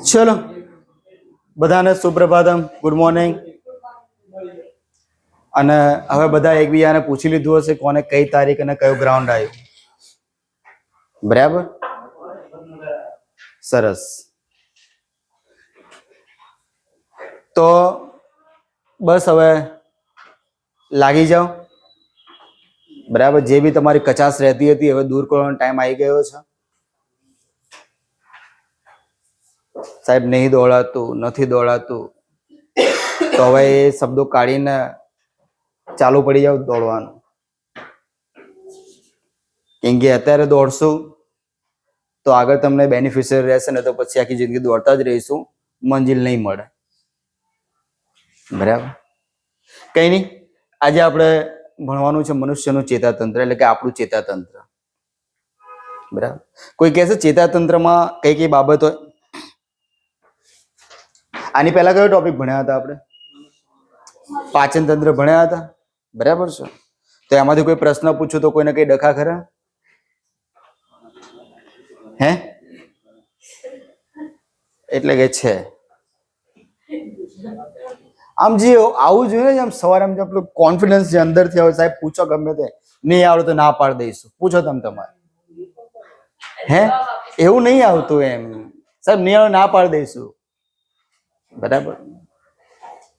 ચલો બધાને સુપ્રભાતમ, good morning. અને હવે બધા એકબીજાને પૂછી લીધું હશે કોને કઈ તારીખ અને કયું ગ્રાઉન્ડ આવ્યું. બરાબર, સરસ. તો બસ હવે લાગી જાઓ. બરાબર, જે બી તમારી કચાશ રહેતી હતી હવે દૂર કરવાનો ટાઈમ આવી ગયો છે. સાહેબ નહીં દોડાતું, નથી દોડાતું, તો હવે એ શબ્દો કાઢીને ચાલુ પડી જાવ દોડવાનું. કેમ કે અત્યારે દોડશું તો આગળ તમને બેનિફિશિયર રહેશે ને તો પછી આખી જિંદગી દોડતા જ રહીશું, મંજિલ નહીં મળે. બરાબર, કઈ નહીં. આજે આપણે ભણવાનું છે મનુષ્યનું ચેતાતંત્ર, એટલે કે આપણું ચેતાતંત્ર. બરાબર, કોઈ કહેશે ચેતાતંત્રમાં કઈ કઈ બાબત હોય? આની પહેલા કયો ટોપિક ભણ્યા હતા આપણે? પાચન તંત્ર ભણ્યા હતા. બરાબર છે. તો એમાંથી કોઈ પ્રશ્ન પૂછું તો કોઈને કઈ ડખા ખરા? હે? એટલે કે છે આમ જે આવું જોઈએ ને, આમ સવારે આમ આપણું કોન્ફિડન્સ જે અંદરથી આવે, સાહેબ પૂછો ગમે તે, નહીં આવડે તો ના પાડી દઈશું, પૂછો તમે તમારે. હે, એવું નહીં આવતું એમ, સાહેબ નહીં આવડે ના પાડી દઈશું. બરાબર,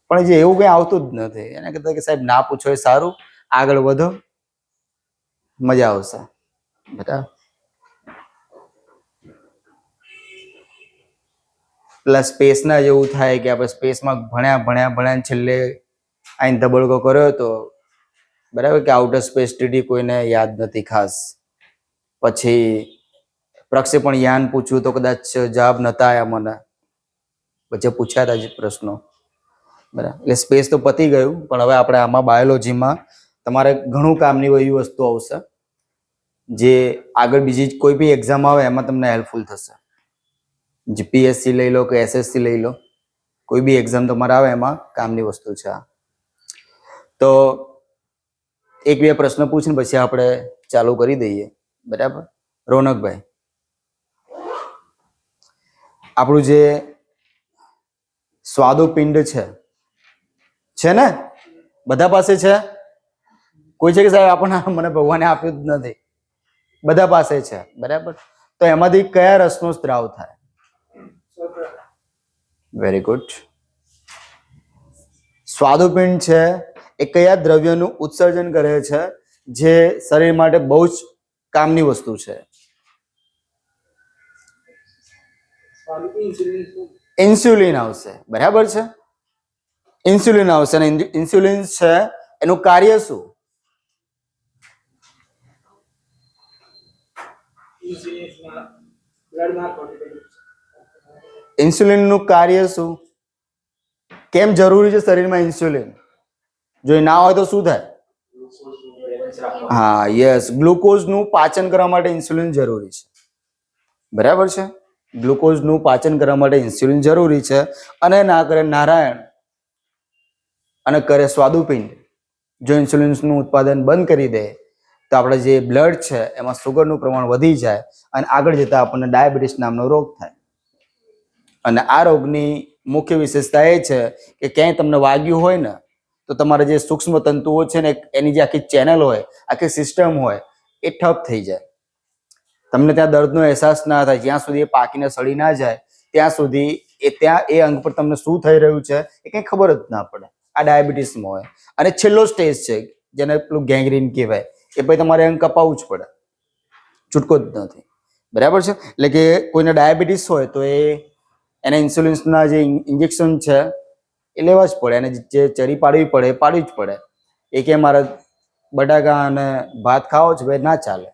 પણ જે એવું કઈ આવતું જ નથી એને કહેતા કે સાહેબ ના પૂછો એ સારું, આગળ વધો, મજા આવશે. બરાબર, પ્લસ સ્પેસના જેવું થાય કે આપણે સ્પેસમાં ભણ્યા છેલ્લે આઈને ધબડકો કર્યો તો બરાબર કે આઉટર સ્પેસ સ્ટડી કોઈને યાદ નથી ખાસ. પછી પ્રક્ષેપણ યાન પૂછ્યું તો કદાચ જવાબ નતા આયા મને, પછી પૂછ્યા હતા જે પ્રશ્નો. બરાબર, એટલે સ્પેસ તો પતી ગયું, પણ હવે આપણે આમાં બાયોલોજીમાં તમારે ઘણું કામની એવી વસ્તુ આવશે જે આગળ બીજી કોઈ બી એક્ઝામ આવે એમાં તમને હેલ્પફુલ થશે. જીપીએસસી લઈ લો કે એસએસસી લઈ લો, કોઈ બી એક્ઝામ તમારે આવે એમાં કામની વસ્તુ છે. તો એક બે પ્રશ્ન પૂછીને પછી આપણે ચાલુ કરી દઈએ. બરાબર, રોનકભાઈ, આપણું જે સ્વાદુપિંડ છે ને, બધા પાસે છે? કોઈ છે કે સાહેબ આપણને મને ભગવાને આપ્યું જ નથી? બધા પાસે છે. બરાબર, તો એમાંથી કયા રસનો સ્ત્રાવ થાય? Very good. સ્વાદુપિંડ છે એ કયા દ્રવ્યનું ઉત્સર્જન કરે છે જે શરીર માટે બહુ જ કામની વસ્તુ છે? ઇન્સ્યુલિન આવશે. બરાબર છે, ઇન્સ્યુલિન આવશે. અને ઇન્સ્યુલિન છે એનું કાર્ય શું? ઇન્સ્યુલિન નું કાર્ય શું? કેમ જરૂરી છે શરીરમાં ઇન્સ્યુલિન? જો ના હોય તો શું થાય? હા, યસ, ગ્લુકોઝ નું પાચન કરવા માટે ઇન્સ્યુલિન જરૂરી છે. બરાબર છે, ગ્લુકોઝ નું પાચન કરવા માટે ઇન્સ્યુલિન જરૂરી છે. અને ના કરે નારાયણ અને કરે સ્વાદુપિંડ, જો ઇન્સ્યુલિન નું ઉત્પાદન બંધ કરી દે તો આપણે જે બ્લડ છે એમાં સુગરનું પ્રમાણ વધી જાય અને આગળ જતા આપણને ડાયાબિટીસ નામનો રોગ થાય. અને આ રોગની મુખ્ય વિશેષતા એ છે કે ક્યાંય તમને વાગ્યું હોય ને તો તમારા જે સૂક્ષ્મ તંતુઓ છે ને એની જે આખી ચેનલ હોય, આખી સિસ્ટમ હોય એ ઠપ થઈ જાય. તમને ત્યાં દર્દનો અહેસાસ ના થાય, જ્યાં સુધી એ પાકીને સડી ના જાય ત્યાં સુધી ત્યાં એ અંગ પર તમને શું થઈ રહ્યું છે એ કંઈ ખબર જ ના પડે. આ ડાયાબિટીસમાં હોય. અને છેલ્લો સ્ટેજ છે જેને પેલું ગેંગ્રીન કહેવાય, એ પછી તમારે અંગ કપાવવું જ પડે, છૂટકો જ નથી. બરાબર છે, એટલે કે કોઈને ડાયાબિટીસ હોય તો એને ઇન્સ્યુલિન્સના જે ઇન્જેક્શન છે એ લેવા જ પડે, અને જે ચરી પાડવી પડે એ પાડવી જ પડે. એ કે મારે બટાકા અને ભાત ખાવો છે ભાઈ, ના ચાલે.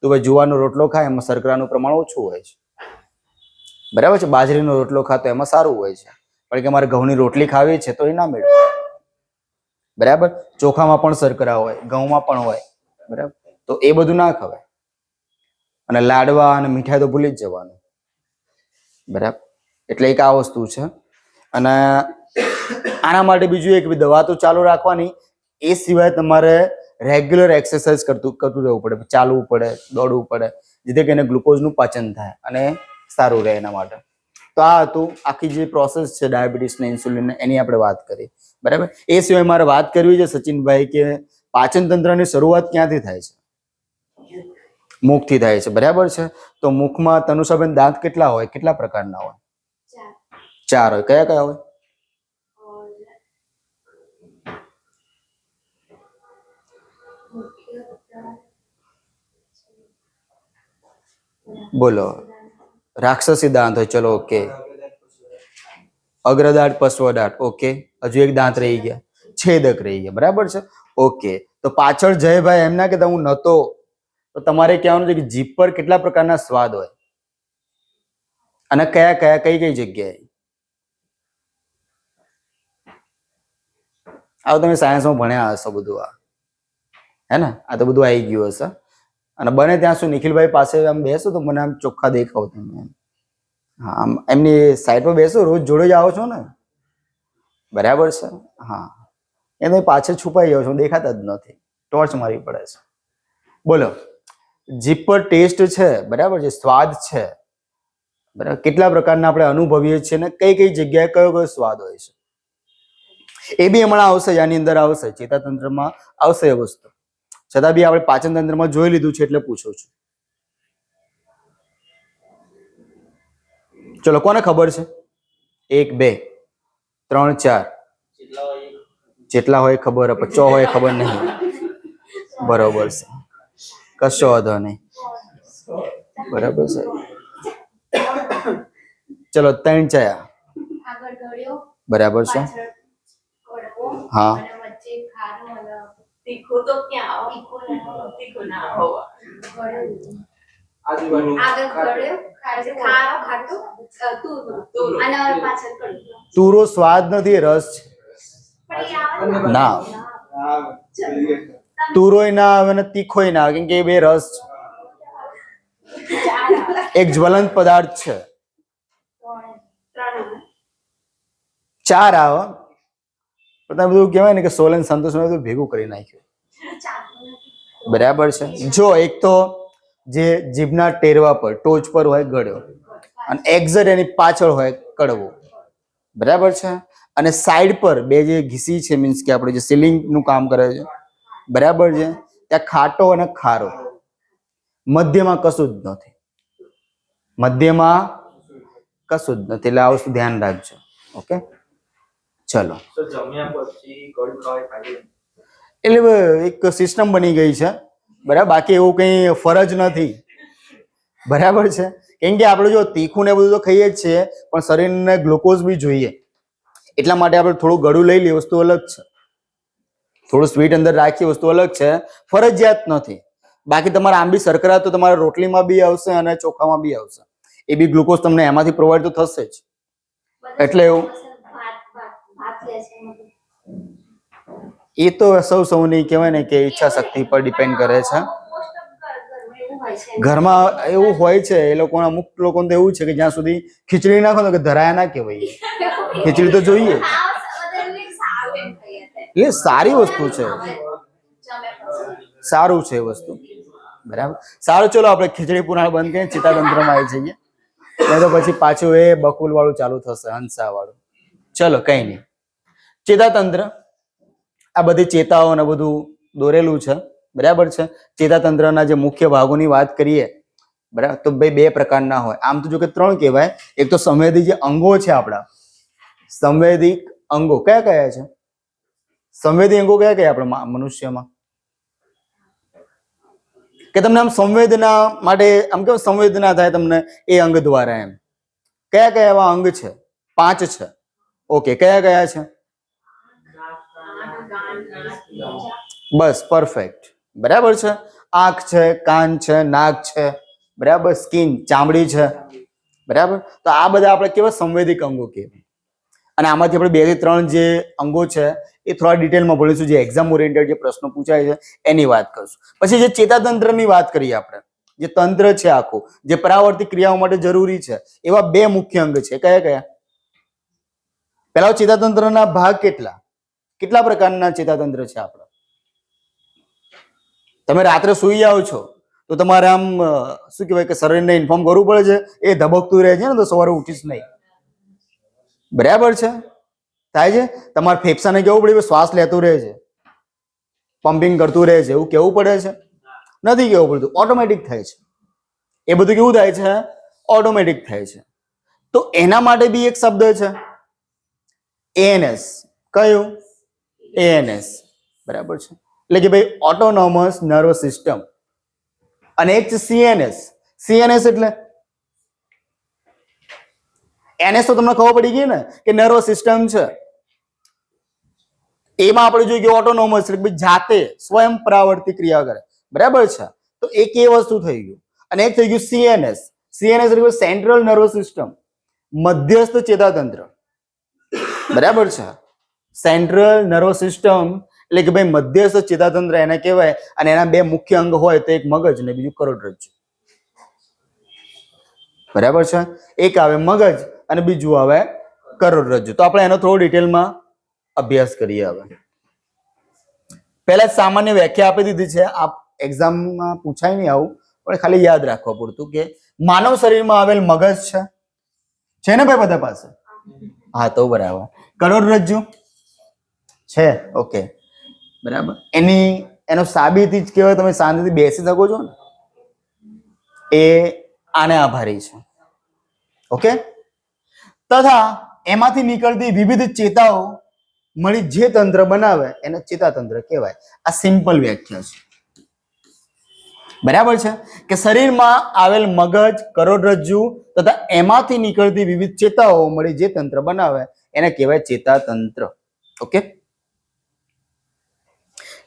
તો ભાઈ જુવારનો રોટલો ખાય, એમાં શર્કરાનું પ્રમાણ ઓછું હોય છે. બરાબર છે, બાજરીનો રોટલો ખાતો એમાં સારું હોય છે, પણ કે મારે ઘઉંની રોટલી ખાવી છે તો એ ના મેળવે. બરાબર, ચોખામાં પણ શર્કરા હોય, ઘઉંમાં પણ હોય. બરાબર, તો એ બધું ના ખવાય. અને લાડવા અને મીઠાઈ તો ભૂલી જ જવાનું. બરાબર, એટલે એક આ વસ્તુ છે. અને આના માટે બીજું એક દવા તો ચાલુ રાખવાની, એ સિવાય તમારે રેગ્યુલર એક્સરસાઇઝ કરતું રહેવું પડે, ચાલવું પડે, દોડવું પડે, જેથી કરીને ગ્લુકોઝનું પાચન થાય અને સારું રહે એના માટે. તો આ હતું આખી જે પ્રોસેસ છે ડાયાબિટીસ ને ઇન્સ્યુલિન એની આપણે વાત કરી. બરાબર. એ સિવાય મારે વાત કરવી છે સચિનભાઈ કે પાચન તંત્રની શરૂઆત ક્યાંથી થાય છે? મુખથી થાય છે. બરાબર છે. તો મુખમાં તનુષાબેન દાંત કેટલા હોય, કેટલા પ્રકારના હોય? 4 હોય. કયા કયા હોય? બોલો. રાક્ષસી દાંત હોય. ચલો ઓકે. અગ્રદાંત, પશ્વદાંત. ઓકે. હજુ એક દાંત રહી ગયા, છેદક રહી ગયા. બરાબર છે. ઓકે. તો પાછળ જયભાઈ એમ ના કહેતા હું નતો, તો તમારે કહેવાનું છે કે જીભ પર કેટલા પ્રકારના સ્વાદ હોય અને કયા કયા કઈ કઈ જગ્યાએ? આ તમે સાયન્સમાં ભણ્યા હશો બધું, આ હે ને, આ તો બધું આવી ગયું હશે. અને બને ત્યાં સુધી નિખિલભાઈ પાસે આમ બેસો તો મને આમ ચોખ્ખા દેખાવ તમે. હા, આમ એમની સાઈડ પર બેસો, રોજ જોડે જ આવો છો ને? બરાબર છે. હા, એ તમે પાછળ છુપાઈ જાઓ છો, દેખાતા જ નથી, ટોર્ચ મારવી પડે છે. બોલો. જીભ પર ટેસ્ટ છે, બરાબર છે, સ્વાદ છે, બરાબર. કેટલા પ્રકારના આપણે અનુભવીએ છીએ ને કઈ કઈ જગ્યાએ કયો કયો સ્વાદ હોય છે એ બી હમણાં આવશે, આની અંદર આવશે, ચેતાતંત્રમાં આવશે એ વસ્તુ. છતાં બી આપણે પાચન તંત્રમાં જોઈ લીધું છે એટલે પૂછું છું. ચલો, કોને ખબર છે? 1 2 3 4 જેટલા હોય ખબર, 50 હોય ખબર નહીં. બરોબર છે, કશો વાંધો નહીં. બરાબર છે. ચલો 3 ચયા. બરાબર છે. હા. તુરો સ્વાદ નથી, રસ છે. ના, તુરોય ના આવે ને તીખોય ના આવે, કેમ કે એ બે રસ છે. એક જ્વલંત પદાર્થ છે. 4 આવે. તમે બધું કહેવાય ને કે સોલન સંતોષ બધું ભેગું કરી નાખ્યું. બરાબર છે. જો એક તો જે જીભના ટેરવા પર ટોચ પર હોય ગળ્યો, અને એક્ઝેટ એની પાછળ હોય કડવો. બરાબર છે. અને સાઈડ પર બે જે ઘીસી છે, મીન્સ કે આપણે જે સીલિંગ નું કામ કરે છે, બરાબર છે, ત્યાં ખાટો અને ખારો. મધ્યમાં કશું જ નથી. મધ્યમાં કશું જ નથી. એટલે આ વસ્તુ ધ્યાન રાખજો. ઓકે, ચલો. એટલે એક સિસ્ટમ બની ગઈ છે, બરાબર. બાકી એવું કઈ ફરજ નથી. બરાબર છે. કેમ કે આપણે જો તીખું ને બધું તો ખાઈએ જ છીએ, પણ શરીરને ગ્લુકોઝ બી જોઈએ. એટલા માટે આપણે થોડું ગળું લઈ લઈએ, વસ્તુ અલગ છે. થોડું સ્વીટ અંદર રાખીએ, વસ્તુ અલગ છે, ફરજિયાત નથી. બાકી તમારે આંબી શર્કરા તો તમારા રોટલીમાં બી આવશે અને ચોખામાં બી આવશે. એ બી ગ્લુકોઝ તમને એમાંથી પ્રોવાઈડ તો થશે જ. એટલે એવું એ તો સૌની કહેવાય ને કે ઈચ્છા શક્તિ પર ડિપેન્ડ કરે છે. ઘરમાં એવું હોય છે, એ લોકો અમુક લોકોને તો એવું છે કે જ્યાં સુધી ખીચડી નાખો ને કે ધરાયા ના કહેવાય, ખીચડી તો જોઈએ. એટલે સારી વસ્તુ છે, સારું છે એ વસ્તુ. બરાબર. સારું, ચલો આપણે ખીચડી પુરાણ બંધ કરીએ, ચેતાતંત્રમાં આવી જઈએ. તો પછી પાછું એ બકુલ વાળું ચાલુ થશે, હંસા વાળું. ચલો, કઈ નહીં. ચેતાતંત્ર, આ બધી ચેતાઓ ને બધું દોરેલું છે. બરાબર છે. ચેતાતંત્રના જે મુખ્ય ભાગોની વાત કરીએ, બરાબર, તો ભાઈ 2 પ્રકારના હોય. આમ તો જો કે 3 કહેવાય. એક તો સંવેદી જે અંગો છે આપણા, સંવેદિક અંગો કયા કયા છે? સંવેદી અંગો કયા કયા આપણા મનુષ્યમાં? કે તમને આમ સંવેદના માટે આમ કેવું સંવેદના થાય તમને એ અંગ દ્વારા, એમ કયા કયા એવા અંગ છે? 5 છે. ઓકે, કયા કયા છે? બસ, પરફેક્ટ. બરાબર છે. આંખ છે, કાન છે, નાક છે, બરાબર, સ્કિન, ચામડી છે. બરાબર. તો આ બધા આપણે કેવા સંવેદિક અંગો કહેવાય. અને આમાંથી આપણે 2 થી 3 જે અંગો છે એ થોડા ડિટેલમાં ભણીશું. જે એક્ઝામ ઓરિએન્ટેડ જે પ્રશ્નો પૂછાય છે એની વાત કરશું. પછી જે ચેતાતંત્રની વાત કરીએ આપણે, જે તંત્ર છે આખું, જે પરાવર્તિત ક્રિયાઓ માટે જરૂરી છે, એવા 2 મુખ્ય અંગ છે. કયા કયા? પહેલા ચેતાતંત્રના ભાગ કેટલા પ્રકારના ચેતાતંત્ર છે આપણા? તમે રાત્રે સુઈ જાઓ છો તો તમારે આમ શું કહેવાય કે શરીરને ઇન્ફોર્મ કરવું પડે છે, એ ધબકતું રહે છે ને તો સવારે ઉઠીશ નહીં. બરાબર છે, થાય છે. તમારે ફેફસાને કેવું પડે, શ્વાસ લેતું રહે છે, પમ્પિંગ કરતું રહે છે, એવું કેવું પડે છે? નથી કેવું પડતું, ઓટોમેટિક થાય છે. એ બધું કેવું થાય છે? ઓટોમેટિક થાય છે. તો એના માટે બી એક શબ્દ છે એએનએસ. કયું? એએનએસ. બરાબર છે, એટલે કે ભાઈ ઓટોનોમસ નર્વસ સિસ્ટમ. અને એક છે સીએનએસ. સીએનએસ એટલે એનએસ તો તમને ખબર પડી ગઈ ને કે નર્વસ સિસ્ટમ છે. એમાં આપણે જોઈએ કે ઓટોનોમસ એટલે જાતે સ્વયં પરાવર્તિત ક્રિયા કરે. બરાબર છે, તો એક એ વસ્તુ થઈ ગયું. અને એક થઈ ગયું સીએનએસ. સીએનએસ એટલે સેન્ટ્રલ નર્વસ સિસ્ટમ, મધ્યસ્થ ચેતાતંત્ર. બરાબર છે, સેન્ટ્રલ નર્વસ સિસ્ટમ એટલે કે ભાઈ મધ્યસ્થ ચેતાતંત્ર એને કહેવાય. અને એના બે મુખ્ય અંગ હોય તો એક મગજ ને બીજું કરોડરજ્જુ. બરાબર છે, એક આવે મગજ અને બીજું આવે કરોડરજ્જુ. તો આપણે એનો થોડો ડિટેલમાં અભ્યાસ કરીએ. હવે પહેલા સામાન્ય વ્યાખ્યા આપી દીધી છે, આપ એક્ઝામમાં પૂછાય નહીં આવું, પણ ખાલી યાદ રાખવા પૂરતું કે માનવ શરીરમાં આવેલ મગજ છે ને ભાઈ બધા પાસે? હા, તો બરાબર. કરોડરજ્જુ છે, ઓકે, બરાબર. એનો સાબિતી જ કહેવાય, તમે શાંતિથી બેસી શકો છો ને, એ આને આભારી છે. ઓકે, તથા એમાંથી નીકળતી વિવિધ ચેતાઓ મળી જે તંત્ર બનાવે એને ચેતાતંત્ર કહેવાય. આ સિમ્પલ વ્યાખ્યા છે. બરાબર છે, કે શરીરમાં આવેલ મગજ, કરોડરજ્જુ તથા એમાંથી નીકળતી વિવિધ ચેતાઓ મળી જે તંત્ર બનાવે એને કહેવાય ચેતાતંત્ર. ઓકે,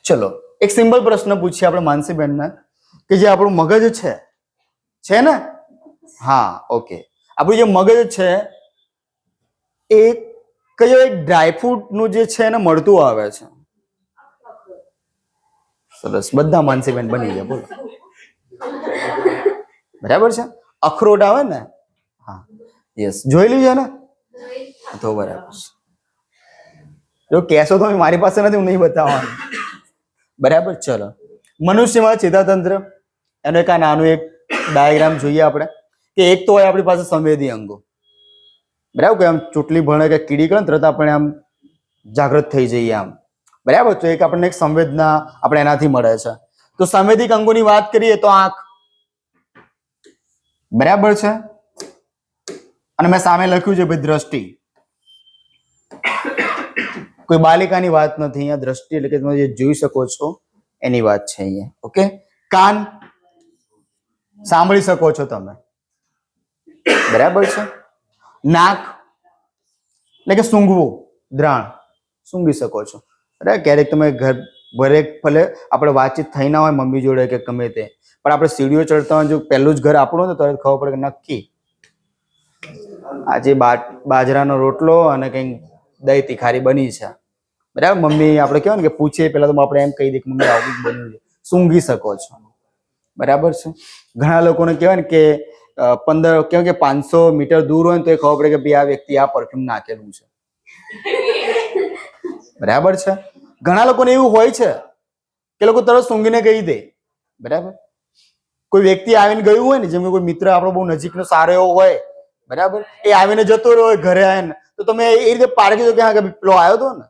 ચલો એક સિમ્પલ પ્રશ્ન પૂછીએ આપણે માનસીબેનને કે જે આપણું મગજ છે ને? હા, ઓકે. આપણું જે મગજ છે એ કયો એક ડ્રાયફ્રૂટ નું જે છે એને મળતું આવે છે? સરસ, બધા માનસીબેન બની ગયા, બોલો. બરાબર છે, અખરોટ આવે ને? હા, યસ, જોયેલું છે ને? તો બરાબર છે. જો કહેશો તો મારી પાસે નથી, હું નહીં બતાવવાનું. બરાબર, ચલો. મનુષ્યમાં ચેતાતંત્ર એનો એક આ નાનું એક ડાયાગ્રામ જોઈએ આપણે કે એક તો હોય આપણી પાસે સંવેદી અંગો. બરાબર, કે આમ ચૂંટણી ભણે કે કીડી કરે તરત આપણે આમ જાગૃત થઈ જઈએ આમ. બરાબર, તો એક આપણને એક સંવેદના આપણે એનાથી મળે છે. તો સંવેદિક અંગોની વાત કરીએ તો આંખ. બરાબર છે, અને મેં સામે લખ્યું છે ભાઈ દ્રષ્ટિ. કોઈ બાલિકાની વાત નથી અહીંયા, દ્રષ્ટિ એટલે કે તમે જે જોઈ શકો છો એની વાત છે અહીંયા. ઓકે, કાન, સાંભળી શકો છો તમે. બરાબર છે, નાક એટલે કે સૂંઘવું, દ્રાણ, સૂંઘી શકો છો. બરાબર, ક્યારેક તમે ઘરે ભલે આપણે વાતચીત થઈ ના હોય મમ્મી જોડે કે ગમે તે, પણ આપણે સીડીઓ ચડતા હોય, જો પહેલું જ ઘર આપણું તો તરત ખબર પડે કે નક્કી આજે બાજરાનો રોટલો અને કંઈક દહીં તીખારી બની છે. બરાબર, મમ્મી આપણે કહેવાય ને કે પૂછીએ પેલા તો આપણે એમ કહી દઈએ કે મમ્મી આવું બન્યું છે. સૂંઘી શકો છો. બરાબર છે, ઘણા લોકોને કહેવાય ને કે 500 મીટર દૂર હોય તો એ ખબર પડે કે ભાઈ આ વ્યક્તિ આ પરફ્યુમ નાખેલું છે. બરાબર છે, ઘણા લોકોને એવું હોય છે કે લોકો તરત સૂંઘીને કહી દે. બરાબર, કોઈ વ્યક્તિ આવીને ગયું હોય ને, જેમ કે કોઈ મિત્ર આપણો બહુ નજીકનો સારો એવો હોય, બરાબર, એ આવીને જતો રહ્યો ઘરે આવીને, તો તમે એ રીતે પારખી દો કે હા કે પેલો આવ્યો હતો ને,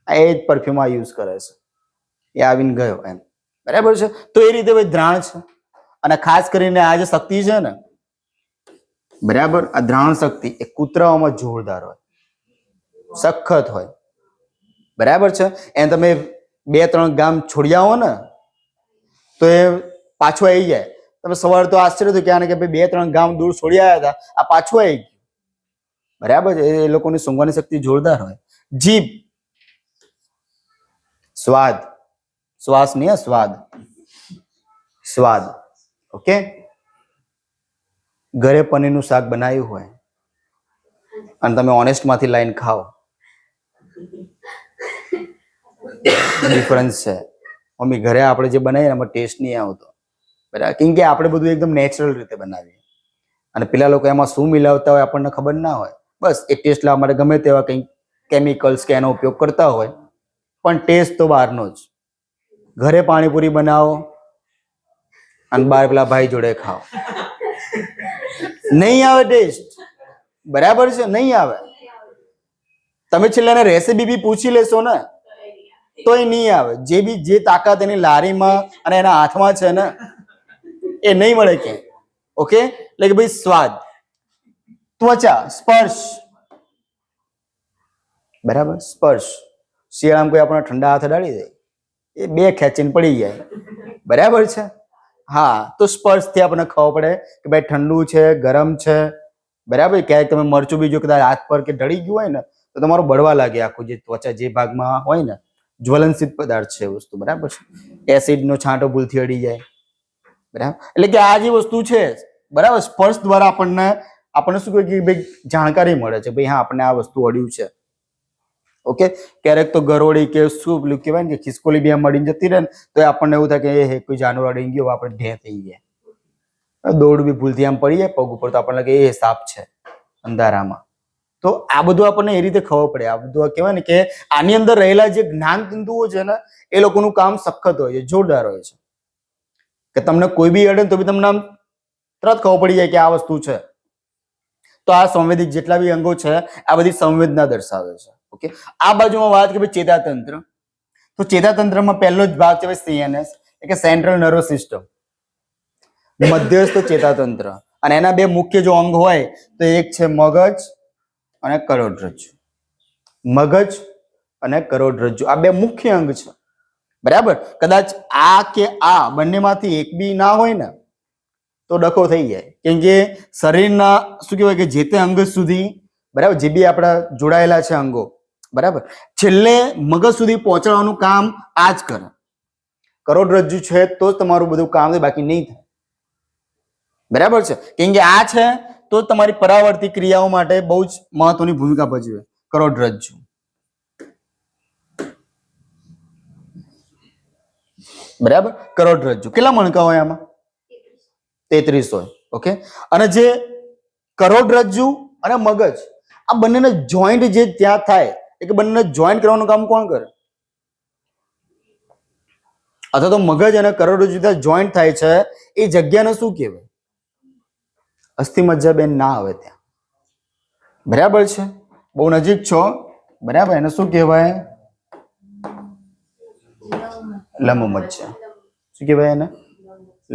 એ જ પરફ્યુમ આ યુઝ કરે છે, એ આવીને ગયો એમ. બરાબર છે, તો એ રીતે ભાઈ દ્રાણ છે. અને ખાસ કરીને આ જે શક્તિ છે ને, બરાબર, આ દ્રાણ શક્તિ એ કૂતરાઓમાં જોરદાર હોય, સખત હોય. બરાબર છે, એને તમે 2-3 ગામ છોડી આવો ને તો એ પાછું આવી જાય. તમે સવારે તો આશ્ચર્ય થયું કે આને કે ભાઈ 2-3 ગામ દૂર છોડી આવ્યા હતા, આ પાછું આવી ગયું. બરાબર છે, એ લોકોની સૂંઘવાની શક્તિ જોરદાર હોય. જીભ, સ્વાદ, શ્વાસ નહીં, સ્વાદ, સ્વાદ. ઓકે, ઘરે પનીરનું શાક બનાવ્યું હોય અને તમે ઓનેસ્ટ માંથી લાઈન ખાઓ, ડિફરન્સ છે. મમ્મી ઘરે આપણે જે બનાવીએ એમાં ટેસ્ટ નહીં આવતો. બરાબર, કેમ કે આપણે બધું એકદમ નેચરલ રીતે બનાવીએ અને પેલા લોકો એમાં શું મિલાવતા હોય આપણને ખબર ના હોય. બસ એ ટેસ્ટ લાવવા માટે ગમે તેવા કંઈક કેમિકલ્સ કે એનો ઉપયોગ કરતા હોય, પણ ટેસ્ટ તો બહારનો જ. ઘરે પાણીપુરી બનાવો અને બાર પેલા ભાઈ જોડે ખાઓ, નહીં આવે ટેસ્ટ. બરાબર છે, નહીં આવે. તમે છેલ્લે રેસીપી બી પૂછી લેશો ને તોય નહીં આવે. જે તાકાત એની લારીમાં અને એના હાથમાં છે ને એ નહીં મળે ક્યાંય. ઓકે, એટલે કે ભાઈ સ્વાદ, ત્વચા, સ્પર્શ. બરાબર, સ્પર્શ. શિયાળામાં કોઈ આપણને ઠંડા હાથ અડાડી દે, એ બે ખેંચીને પડી જાય. બરાબર છે. હા, તો સ્પર્શથી આપણને ખબર પડે કે ભાઈ ઠંડુ છે, ગરમ છે. બરાબર. ક્યારેક તમે મરચું બીજું કદાચ હાથ પર કે ઢળી ગયું હોય ને તો તમારું બળવા લાગે. આખું જે ત્વચા જે ભાગમાં હોય ને, જ્વલનશીલ પદાર્થ છે વસ્તુ. બરાબર છે. એસિડનો છાંટો ભૂલથી અડી જાય. બરાબર. એટલે કે આ જે વસ્તુ છે, બરાબર, સ્પર્શ દ્વારા આપણને શું કહે કે ભાઈ જાણકારી મળે છે, ભાઈ હા આપણને આ વસ્તુ અડ્યું છે. ઓકે. ક્યારેક તો ગરોળી કે શું પેલું કહેવાય ને કે ખિસકોલી બી મળીને જતી રહે ને તો આપણને એવું થાય કે એ કોઈ જાનવર અડી ગયો, આપણે ઢે થઈ ગયા. દોડ બી ભૂલથી આમ પડી જાય પગ ઉપર તો આપણને લાગે એ સાપ છે અંધારામાં. તો આ બધું આપણને એ રીતે ખબર પડે. આ બધું કહેવાય ને કે આની અંદર રહેલા જે જ્ઞાન તંતુઓ છે ને એ લોકોનું કામ સખત હોય છે, જોરદાર હોય છે. કે તમને કોઈ બી અડે તો બી તમને આમ તરત ખબર પડી જાય કે આ વસ્તુ છે. તો આ સંવેદિક જેટલા બી અંગો છે આ બધી સંવેદના દર્શાવે છે. ઓકે. આ બાજુમાં વાત કે ભાઈ ચેતાતંત્ર. તો ચેતાતંત્રમાં પહેલો જ ભાગ છે CNS, એટલે કે સેન્ટ્રલ નર્વસ સિસ્ટમ, મધ્યસ્થ ચેતાતંત્ર. અને એના બે મુખ્ય જો અંગ હોય તો એક છે મગજ અને કરોડરજ્જુ. મગજ અને કરોડરજ્જુ આ બે મુખ્ય અંગ છે. બરાબર. કદાચ આ કે આ બંનેમાંથી એક બી ના હોય ને તો ડખો થઈ જાય. કેમ કે શરીરના શું કહેવાય કે જે તે અંગ સુધી, બરાબર, જે બી આપણા જોડાયેલા છે અંગો, બરાબર, છેલ્લે મગજ સુધી પહોંચાડવાનું કામ આ જ કરે. કરોડરજ્જુ છે તો જ તમારું બધું કામ થાય, બાકી નહીં થાય. બરાબર છે. કેમ કે આ છે તો તમારી પરાવર્તિત ક્રિયાઓ માટે બહુ જ મહત્વની ભૂમિકા ભજવે કરોડરજ્જુ. બરાબર. કરોડરજ્જુ કેટલા મણકા હોય આમાં? 33 હોય. ઓકે. અને જે કરોડરજ્જુ અને મગજ આ બંનેના જોઈન્ટ જે ત્યાં થાય એટલે બંને જોઈન્ટ કરવાનું કામ કોણ કરે? અથવા તો મગજ અને કરોડરજ્જુ ત્યાં જોઈન્ટ થાય છે એ જગ્યાને શું કહેવાય? અસ્થિ મજ્જા બેન ના આવે ત્યાં. બરાબર છે. બહુ નજીક છો. બરાબર. એને શું કહેવાય? લંબ મજ્જા. શું કહેવાય એને?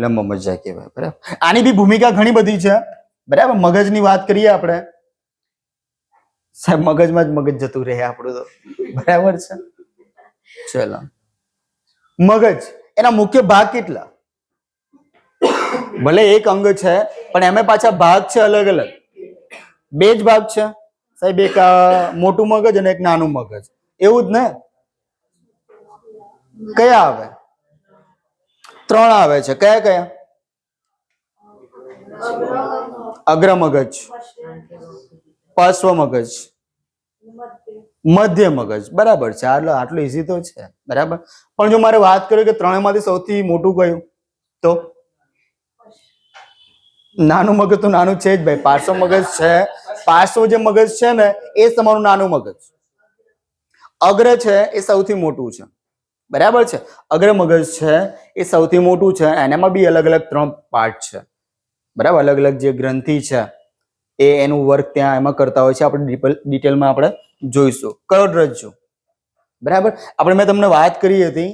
લંબ મજ્જા કહેવાય. બરાબર. આની બી ભૂમિકા ઘણી બધી છે. બરાબર. મગજની વાત કરીએ આપણે, સાહેબ મગજમાં જ મગજ જતું રહે આપણું તો. બરાબર છે. ચલો, મગજ એના મુખ્ય ભાગ કેટલા? ભલે એક અંગ છે પણ એમાં પાછા ભાગ છે અલગ અલગ. બે જ ભાગ છે સાહેબ, એક મોટું મગજ અને એક નાનું મગજ. એવું જ ને? કયા આવે? 3 આવે છે. કયા કયા? અગ્ર મગજ, પશ્વ મગજ, મધ્ય મગજ. બરાબર છે. આટલું ઈઝી તો છે. બરાબર. પણ જો મારે વાત કરીએ કે ત્રણેયમાંથી સૌથી મોટું કયું, તો નાનું મગજ તો નાનું છે જ ભાઈ. પાર્શ્વ મગજ છે. પાર્શ્વ જે મગજ છે ને એ તમારું નાનું મગજ. અગ્ર છે એ સૌથી મોટું છે. બરાબર છે. અગ્ર મગજ છે એ સૌથી મોટું છે. એનામાં બી અલગ અલગ 3 પાર્ટ છે. બરાબર. અલગ અલગ જે ગ્રંથિ છે એ એનું વર્ક ત્યાં એમાં કરતા હોય છે. આપણે ડિટેલમાં આપણે જોઈશું. કરોડરજ્જુ. બરાબર. મેં તમને વાત કરી હતી,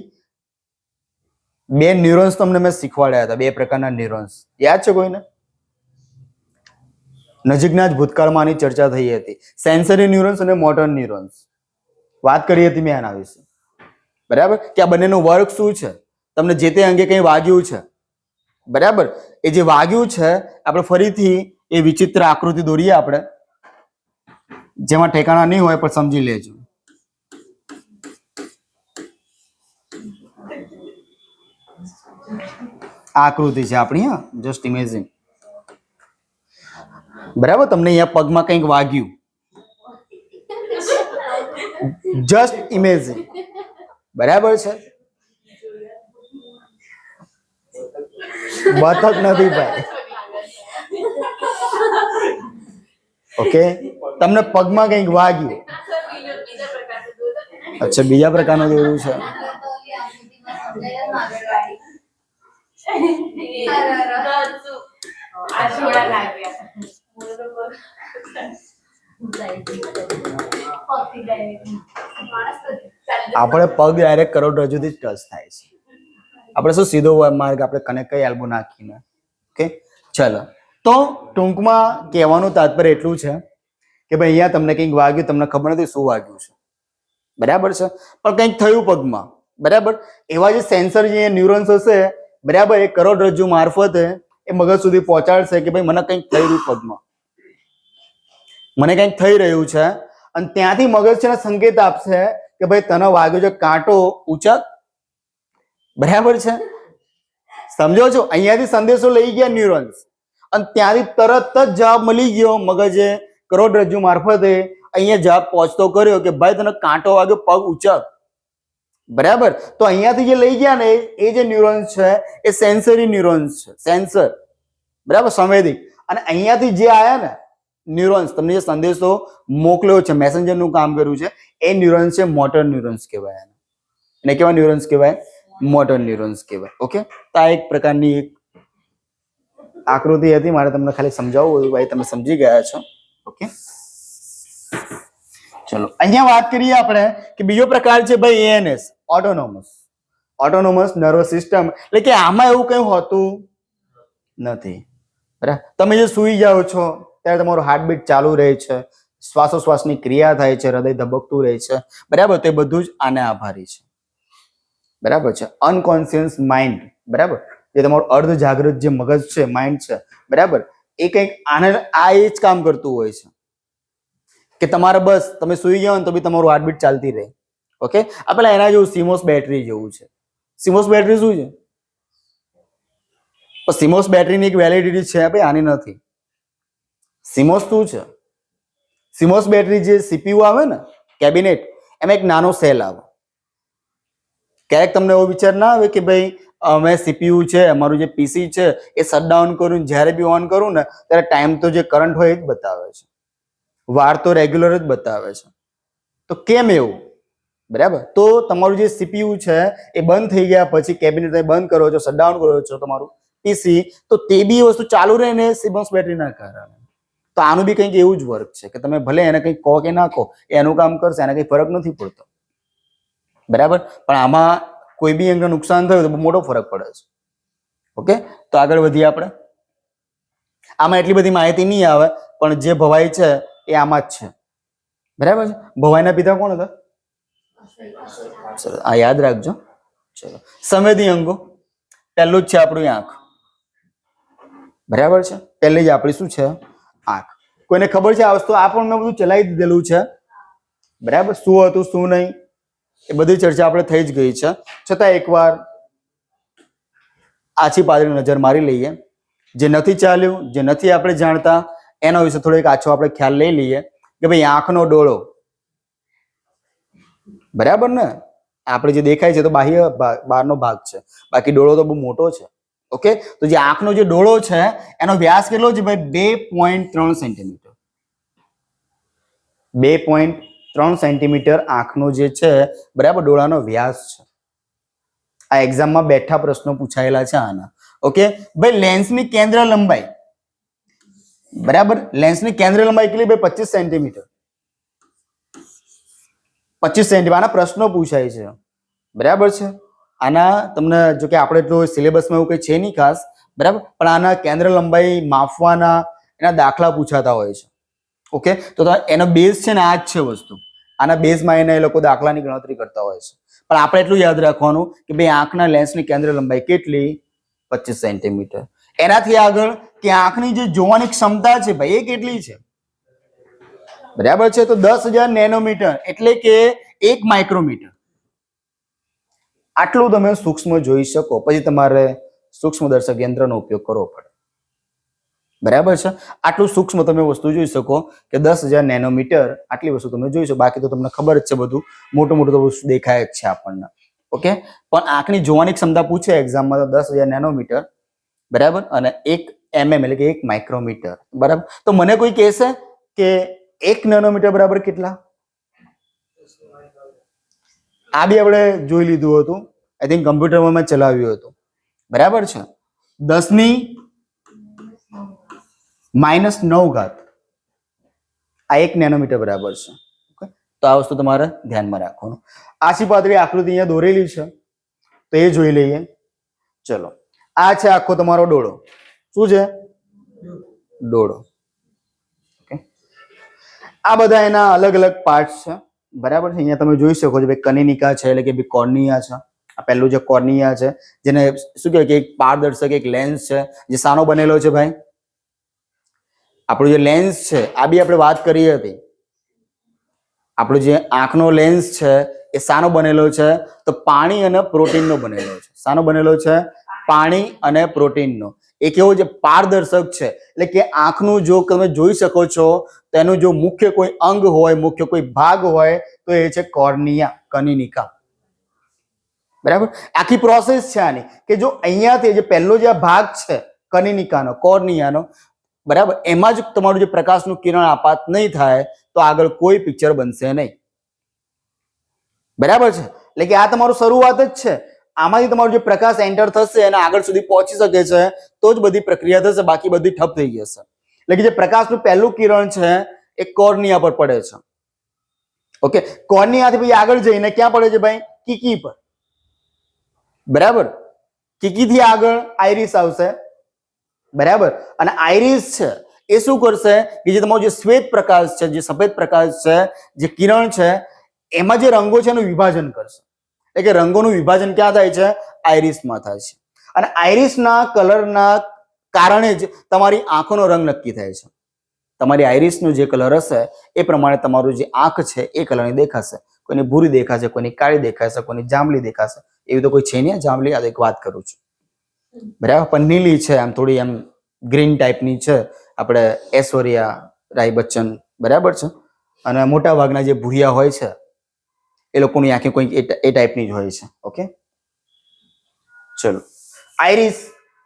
2 ન્યુરોન્સ તમને મેં શીખવાડ્યા હતા. 2 પ્રકારના ન્યુરોન્સ યાદ છે કોઈને? નજીકના જ ભૂતકાળમાં આની ચર્ચા થઈ હતી. સેન્સરી ન્યુરોન્સ અને મોટર ન્યુરોન્સ. વાત કરી હતી મેં આના વિશે. બરાબર. કે આ બંનેનું વર્ક શું છે? તમને જે તે અંગે કંઈ વાગ્યું છે, બરાબર, એ જે વાગ્યું છે આપણે ફરીથી એ વિચિત્ર આકૃતિ દોરીએ આપણે, જેમાં ઠેકાણા નહીં હોય પણ સમજી લેજો. આકૃતિ છે આપણી. હા, જસ્ટ ઇમેજિન. બરાબર. તમને અહીંયા પગમાં કંઈક વાગ્યું, જસ્ટ ઇમેજિન. બરાબર છે. બતક નથી ભાઈ. ઓકે. તમને પગમાં કંઈક વાગ્યું. અચ્છા, બીજા પ્રકારનું દોર્યું છે. આપણે પગ ડાયરેક્ટ કરોડરજ્જુથી જ ટચ થાય છે. આપણે શું સીધો માર્ગ આપણે કનેક્ટ કરી એલ્બો નાખીને. ઓકે, ચલો. તો ટૂંકમાં કહેવાનું તાત્પર્ય એટલું છે કે ભાઈ અહીંયા તમને કંઈક વાગ્યું, તમને ખબર નથી શું વાગ્યું છે, બરાબર છે, પણ કંઈક થયું પગમાં, બરાબર. એવા જે સેન્સર જે ન્યુરોન્સ હશે, બરાબર, એ કરોડરજ્જુ મારફતે એ મગજ સુધી પહોંચાડશે કે ભાઈ મને કંઈક થઈ રહ્યું પગમાં, મને કંઈક થઈ રહ્યું છે, અને ત્યાંથી મગજ છે ને સંકેત આપશે કે ભાઈ તને વાગ્યો છે કાંટો, ઉચક, બરાબર છે. સમજો છો? અહીંયાથી સંદેશો લઈ ગયા ન્યુરોન્સ, અને ત્યાંથી તરત જ જવાબ મળી ગયો મગજે કરોડરજ્જુ મારફતે અહીંયા જવાબ પહોંચતો કર્યો કે ભાઈ તને કાંટો વાગ્યો, પગ ઉચક, બરાબર. તો અહીંયાથી જે લઈ ગયા ને એ જે ન્યુરોન્સ છે એ સેન્સરી ન્યુરોન્સ છે, સેન્સર, બરાબર, સંવેદિક. અને અહીંયાથી જે આયા ને ન્યુરોન્સ, તમને જે સંદેશો મોકલ્યો છે, મેસેન્જર નું કામ કર્યું છે, એ ન્યુરોન્સ છે મોટર ન્યુરોન્સ કહેવાય. અને કેવા ન્યુરોન્સ કહેવાય? મોટર ન્યુરોન્સ કહેવાય. ઓકે, તો આ એક પ્રકારની એક આકૃતિ હતી, મારે તમને ખાલી સમજાવવું હતું, ભાઈ તમે સમજી ગયા છો. ઓકે, ચલો અહીંયા વાત કરીએ આપણે કે બીજો પ્રકાર છે ભાઈ એએનએસ, ઓટોનોમસ નર્વસ સિસ્ટમ. એટલે કે આમાં એવું કઈ હોતું નથી, બરાબર. તમે જે સૂઈ જાઓ છો ત્યારે તમારું હાર્ટબીટ ચાલુ રહે છે, શ્વાસોશ્વાસની ક્રિયા થાય છે, હૃદય ધબકતું રહે છે, બરાબર. તો એ બધું જ આને આભારી છે, બરાબર છે. અનકોન્શિયસ માઇન્ડ, બરાબર, જે તમારું અર્ધ જાગૃત જે મગજ છે, માઇન્ડ છે, બરાબર, એ કંઈક આને આ એ જ કામ કરતું હોય છે કે તમારે બસ તમે સૂઈ ગયા ને તો બી તમારું હાર્ટબીટ ચાલતી રહે. ઓકે, આ પેલા એના જેવું સિમોસ બેટરી જેવું છે. સિમોસ બેટરી શું છે? સિમોસ બેટરીની એક વેલિડિટી છે ભાઈ, આની નથી. સિમોસ શું છે? સિમોસ બેટરી જે સીપીયુ આવે ને કેબિનેટ, એમાં એક નાનો સેલ આવે. ક્યારેક તમને એવો વિચાર ના આવે કે ભાઈ અમે સીપીયુ છે, અમારું જે પીસી છે એ શટડાઉન કરું, જ્યારે બી ઓન કરું ને ત્યારે ટાઈમ તો જે કરંટ હોય એ જ બતાવે છે, વાર તો રેગ્યુલર જ બતાવે છે. તો કેમ એવું? બરાબર. તો તમારું જે સીપીયુ છે એ બંધ થઈ ગયા પછી કેબિનેટ બંધ કરો છો, શટડાઉન કરો છો તમારું પીસી, તો તે બી વસ્તુ ચાલુ રહે ને સિમોસ બેટરીના કારણે. તો આનું બી કંઈક એવું જ વર્ક છે કે તમે ભલે એને કંઈક કહો કે ના કહો, એનું કામ કરશે, એને કંઈ ફરક નથી પડતો, બરાબર. પણ આમાં કોઈ બી અંગે નુકસાન થયું તો બહુ મોટો ફરક પડે છે. ઓકે, તો આગળ વધીએ આપણે. આમાં એટલી બધી માહિતી નહીં આવે, પણ જે ભવાઈ છે એ આમાં જ છે, બરાબર છે. ભવાઈના પિતા કોણ હતા? ચલો આ યાદ રાખજો. ચલો, સંવેદી અંગો, પહેલું જ છે આપણું આંખ, બરાબર છે. પહેલી જ આપણી શું છે? આંખ. કોઈને ખબર છે આ વસ્તુ? આ પણ મેં બધું ચલાવી દીધેલું છે, બરાબર. શું હતું શું નહીં એ બધી ચર્ચા આપણે થઈ જ ગઈ છે. છતાં એકવાર આછી પાતળી નજર મારી લઈએ. જે નથી ચાલ્યું, જે નથી આપણે જાણતા, એના વિશે થોડો એક આછો આપણે ખ્યાલ લઈ લઈએ કે ભાઈ આંખનો ડોળો, બરાબર ને, આપણે જે દેખાય છે તો બાહ્ય બહારનો ભાગ છે, બાકી ડોળો તો બહુ મોટો છે. ઓકે, તો જે આંખનો જે ડોળો છે એનો વ્યાસ કેટલો છે ભાઈ? 2.3 સેન્ટીમીટર. 2.3 સેન્ટીમીટર આંખનો જે છે, બરાબર, ડોળાનો વ્યાસ છે. આ એક્ઝામમાં બેઠા પ્રશ્નો પૂછાયેલા છે આના. ઓકે ભાઈ, લેન્સની કેન્દ્ર લંબાઈ, બરાબર, લેન્સની કેન્દ્ર લંબાઈ કેટલી ભાઈ? 25 સેન્ટીમીટર. 25 સેન્ટીમીટર. આના પ્રશ્નો પૂછાય છે, બરાબર છે. આના તમને જો કે આપણે એટલું સિલેબસમાં એવું કંઈ છે નહીં ખાસ, બરાબર, પણ આના કેન્દ્ર લંબાઈ માપવાના એના દાખલા પૂછાતા હોય છે. ઓકે, તો એનો બેઝ છે ને આ જ છે વસ્તુ. આના બેઝમાં એને એ લોકો દાખલાની ગણતરી કરતા હોય છે. પણ આપણે એટલું યાદ રાખવાનું કે ભાઈ આંખના લેન્સની કેન્દ્ર લંબાઈ કેટલી? 25 સેન્ટીમીટર. એનાથી આગળ કે આંખની જે જોવાની ક્ષમતા છે ભાઈ એ કેટલી છે? બરાબર છે. તો 10,000 નેનોમીટર એટલે કે 1 માઇક્રોમીટર. આટલું તમે સૂક્ષ્મ જોઈ શકો, પછી તમારે સૂક્ષ્મદર્શક યંત્રનો ઉપયોગ કરવો પડે, બરાબર છે. આટલું સૂક્ષ્મ તમે વસ્તુ જોઈ શકો કે 10,000 નેનોમીટર, આટલી વસ્તુ તમે જોઈ શકો. બાકી તો તમને ખબર જ છે બધું મોટું મોટું તો વસ્તુ દેખાય જ છે આપણને. ઓકે, પણ આંખની જોવાની ક્ષમતા પૂછે એક્ઝામમાં તો 10,000 નેનોમીટર, બરાબર, અને 1 mm એટલે કે 1 માઇક્રોમીટર, બરાબર. તો મને કોઈ કહેશે કે 1 નેનોમીટર બરાબર કેટલા? આ બી આપણે જોઈ લીધું હતું, આઈ થિંક કમ્પ્યુટરમાં મેં ચલાવ્યું હતું, બરાબર છે. 10⁻⁹ આ 1 નેનોમીટર બરાબર છે. ઓકે, તો આ વસ્તુ તમારે ધ્યાનમાં રાખવાનું. આછી પાતળી આકૃતિ અહીંયા દોરેલી છે તો એ જોઈ લઈએ. ચલો, આ છે આખો તમારો ડોળો. શું છે? ડોળો. ઓકે, આ બધા એના અલગ અલગ પાર્ટ્સ છે. બરાબર છે. અહીંયા તમે જોઈ શકો છો ભાઈ કનિનિકા છે એટલે કે ભાઈ કોર્નિયા છે. આ પહેલું જે કોર્નિયા છે જેને શું કહેવાય કે એક પારદર્શક એક લેન્સ છે જે શાનો બનેલો છે ભાઈ? આપણું જે લેન્સ છે આ બી આપણે વાત કરી હતી. આપણો જે આંખનો લેન્સ છે એ શાનો બનેલો છે? તો પાણી અને પ્રોટીનનો બનેલો છે. શાનો બનેલો છે? પાણી અને પ્રોટીનનો. એ કેવો છે? પારદર્શક છે. એટલે કે આંખનું જો તમે જોઈ શકો છો તેનું જો મુખ્ય કોઈ અંગ હોય, મુખ્ય કોઈ ભાગ હોય તો એ છે કોર્નિયા, કનિનિકા. બરાબર. આખી પ્રોસેસ છે આની કે જો અહીંયાથી જે પહેલો જે ભાગ છે કનિનિકાનો, કોર્નિયાનો, બરાબર, એમાં જ તમારું જે પ્રકાશનું કિરણ આપાત નહીં થાય તો આગળ કોઈ પિક્ચર બનશે નહીં. બરાબર છે. એટલે કે આ તમારું શરૂઆત જ છે. આમાંથી તમારો જે પ્રકાશ એન્ટર થશે અને આગળ સુધી પહોંચી શકે છે તો જ બધી પ્રક્રિયા થશે, બાકી બધી ઠપ થઈ જશે. એટલે કે જે પ્રકાશનું પહેલું કિરણ છે એ કોર્નિયા પર પડે છે. ઓકે, કોર્નિયાથી પછી આગળ જઈને ક્યાં પડે છે ભાઈ? કીકી પર. બરાબર. કીકીથી આગળ આઈરિસ આવશે. બરાબર. અને આઈરિસ છે એ શું કરશે કે જે તમારો જે શ્વેત પ્રકાશ છે, જે સફેદ પ્રકાશ છે, જે કિરણ છે એમાં જે રંગો છે એનું વિભાજન કરશે. એટલે કે રંગોનું વિભાજન ક્યાં થાય છે? આઈરિસમાં થાય છે. અને આઈરિસના કલરના કારણે જ તમારી આંખોનો રંગ નક્કી થાય છે. તમારી આઈરિસનો જે કલર હશે એ પ્રમાણે તમારું જે આંખ છે એ કલરની દેખાશે. કોઈની ભૂરી દેખાશે, કોઈની કાળી દેખાશે, કોઈની જાંબલી દેખાશે. એવી તો કોઈ છે નહીં જાંબલી, આ એક વાત કરું છું. બરાબર. પણ નીલી છે, આમ થોડી એમ ગ્રીન ટાઈપની છે, આપણે ઐશ્વર્યા રાય બચ્ચન. બરાબર છે. અને મોટા ભાગના જે ભૂરિયા હોય છે એ લોકોની આંખે કોઈ એ ટાઈપની જ હોય છે. ઓકે, ચલો, આઈરિસ.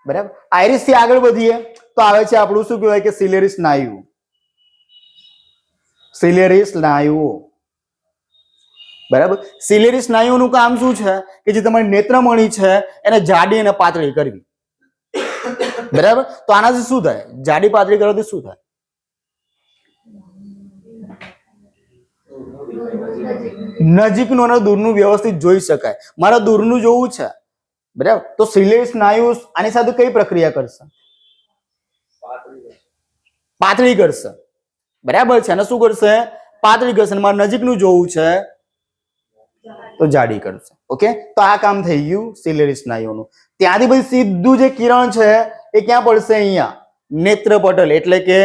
બરાબર. આઈરિસ થી આગળ વધીએ તો આવે છે આપણું શું કહેવાય કે સિલિયરી સ્નાયુ. સિલિયરી સ્નાયુઓ. બરાબર. સિલિયરી સ્નાયુનું કામ શું છે કે જે તમારી નેત્રમણી છે એને જાડી અને પાતળી કરવી. બરાબર. તો આનાથી શું થાય? જાડી પાતળી કરવાથી શું થાય? નજીકનું અને દૂરનું વ્યવસ્થિત જોઈ શકાય. મારે દૂરનું જોવું છે. બરાબર. તો સિલિયરી સ્નાયુ આની સાથે કઈ પ્રક્રિયા કરશે? પાતળી કરશે. બરાબર છે. અને શું કરશે? પાતળી કરશે. મારે નજીકનું જોવું છે તો જાડી કરશે. ઓકે, તો આ કામ થઈ ગયું સિલિયરી સ્નાયુનું. ત્યાંથી પછી સીધું જે કિરણ છે એ ક્યાં પડશે? અહીંયા નેત્રપટલ એટલે કે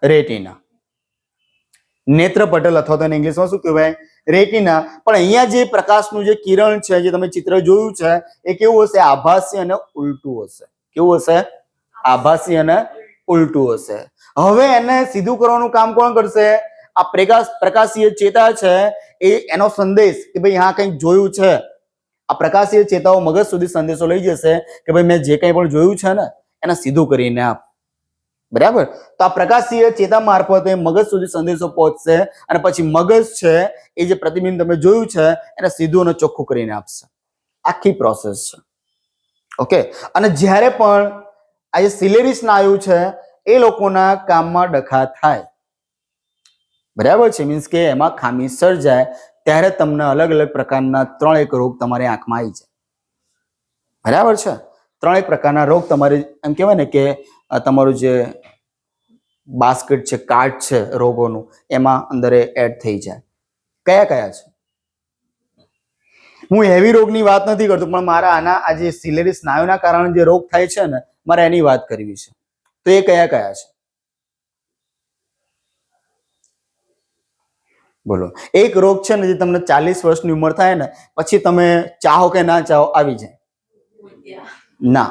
રેટિના. નેત્રપટલ અથવા તો ઇંગ્લિશમાં શું કહેવાય? રેટિના. પણ અહીંયા જે પ્રકાશનું જે કિરણ છે જે તમે ચિત્ર જોયું છે એ કેવું હશે? આભાસી અને ઉલટું હશે. કેવું હશે? આભાસી અને ઉલટું હશે. હવે એને સીધું કરવાનું કામ કોણ કરશે? આ પ્રકાશીય ચેતા છે એ એનો સંદેશ કે ભાઈ હા કંઈક જોયું છે. આ પ્રકાશીય ચેતાઓ મગજ સુધી સંદેશો લઈ જશે કે ભાઈ મેં જે કંઈ પણ જોયું છે ને એને સીધું કરીને આપ. બરાબર. તો આ પ્રકાશીય ચેતા મારફતે મગજ સુધી સંદેશો પહોંચશે અને પછી મગજ છે એ જે પ્રતિબિંબ તમે જોયું છે એને સીધું અને ચોખ્ખું કરીને આપશે. આખી પ્રોસેસ છે. ઓકે, અને જ્યારે પણ આ જે સિલિયરી સ્નાયુ છે એ લોકોના કામમાં ડખા થાય, બરાબર છે, મીન્સ કે એમાં ખામી સર્જાય ત્યારે તમને અલગ અલગ પ્રકારના 3 રોગ તમારી આંખમાં આવી જાય. બરાબર છે. 3 પ્રકારના રોગ તમારે એમ કહેવાય ને કે તમારું જે બાસ્કેટ છે, કાર્ડ છે રોગોનું, એમાં અંદર એડ થઈ જાય. કયા કયા છે? હું હેવી રોગની વાત નથી કરતો, પણ મારા આના આ જે સિલિયરી સ્નાયુના કારણે જે રોગ થાય છે ને મારે એની વાત કરવી છે. તો એ કયા કયા છે? બોલો. એક રોગ છે ને જે તમને 40 વર્ષની ઉંમર થાય ને પછી તમે ચાહો કે ના ચાહો આવી જાય. ના,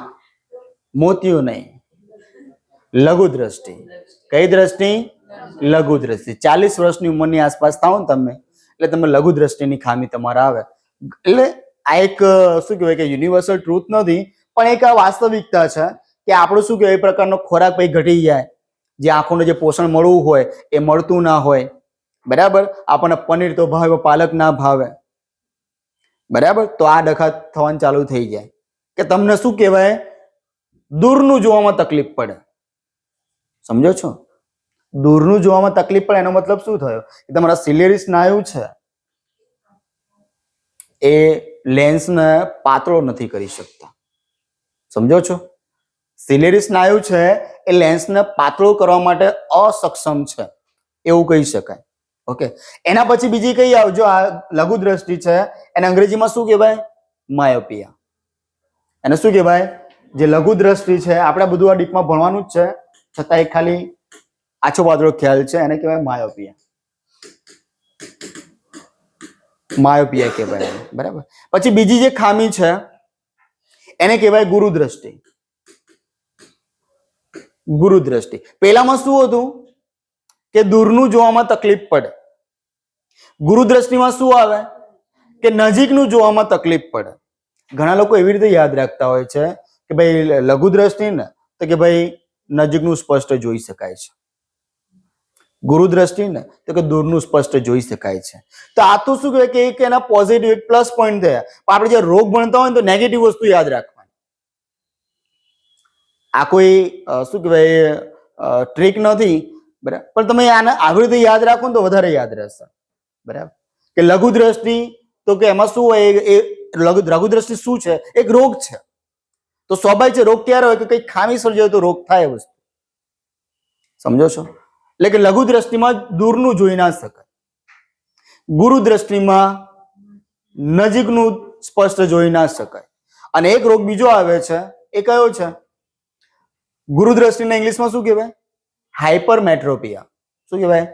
મોતિયું નહીં, લઘુ દ્રષ્ટિ. કઈ દ્રષ્ટિ? લઘુ દ્રષ્ટિ. 40 વર્ષની ઉંમરની આસપાસ થાવ ને તમે એટલે તમે લઘુ દ્રષ્ટિની ખામી તમારે આવે. એટલે આ એક શું કહેવાય કે યુનિવર્સલ ટ્રુથ નથી, પણ એક આ વાસ્તવિકતા છે કે આપણું શું કહેવાય એ પ્રકારનો ખોરાક પછી ઘટી જાય, જે આંખોને જે પોષણ મળવું હોય એ મળતું ના હોય. બરાબર. આપણને પનીર તો ભાવે, પાલક ના ભાવે. બરાબર. તો આ ડખા થવાનું ચાલુ થઈ જાય કે તમને શું કહેવાય, દૂરનું જોવામાં તકલીફ પડે. સમજો છો? દૂરનું જોવામાં તકલીફ પડે એનો મતલબ શું થયો કે તમારા સિલિયરી સ્નાયુ છે એ લેન્સને પાતળો નથી કરી શકતા. સમજો છો? સિલિયરી સ્નાયુ છે એ લેન્સને પાતળો કરવા માટે અસક્ષમ છે એવું કહી શકાય. ઓકે, એના પછી બીજી કઈ આવજો, આ લઘુ દ્રષ્ટિ છે એને અંગ્રેજીમાં શું કહેવાય? માયોપિયા. એને શું કહેવાય? જે લઘુ દ્રષ્ટિ છે, આપણે બધું આ ડીપમાં ભણવાનું જ છે, છતાં એક ખાલી આછો પાતળો ખ્યાલ છે, એને કહેવાય માયોપિયા. માયોપિયા કહેવાય, બરાબર. પછી બીજી જે ખામી છે એને કહેવાય ગુરુ દ્રષ્ટિ. ગુરુ દ્રષ્ટિ પેલામાં શું હતું કે દૂરનું જોવામાં તકલીફ પડે. ગુરુ દ્રષ્ટિમાં શું આવે કે નજીકનું જોવામાં તકલીફ પડે. ઘણા લોકો એવી રીતે યાદ રાખતા હોય છે કે ભાઈ લઘુ દ્રષ્ટિ ને તો કે ભાઈ નજીકનું સ્પષ્ટ જોઈ શકાય છે, ગુરુ દ્રષ્ટિ ને તો કે દૂરનું સ્પષ્ટ જોઈ શકાય છે. તો આ તો શું કહેવાય કે એક એના પોઝિટિવ એક પ્લસ પોઈન્ટ થયા. પણ આપણે જે રોગ ભણતા હોય ને તો નેગેટિવ વસ્તુ યાદ રાખવાની. આ કોઈ શું કહેવાય ટ્રીક નથી, બરાબર, પણ તમે આને આવી રીતે યાદ રાખો ને તો વધારે યાદ રહેશે. બરાબર, કે લઘુ દ્રષ્ટિ તો કે એમાં શું હોય, એ લઘુ દ્રષ્ટિ શું છે? એક રોગ છે. તો સ્વાભાવિક છે રોગ ક્યારે હોય કે કઈ ખામી સર્જાય તો રોગ થાય વસ્તુ. સમજો છો? એટલે કે લઘુ દ્રષ્ટિમાં દૂરનું જોઈ ના શકાય, ગુરુ દ્રષ્ટિમાં નજીકનું સ્પષ્ટ જોઈ ના શકાય. અને એક રોગ બીજો આવે છે, એ કયો છે? ગુરુ દ્રષ્ટિના ઇંગ્લિશમાં શું કહેવાય? હાઇપરમેટ્રોપિયા. શું કહેવાય?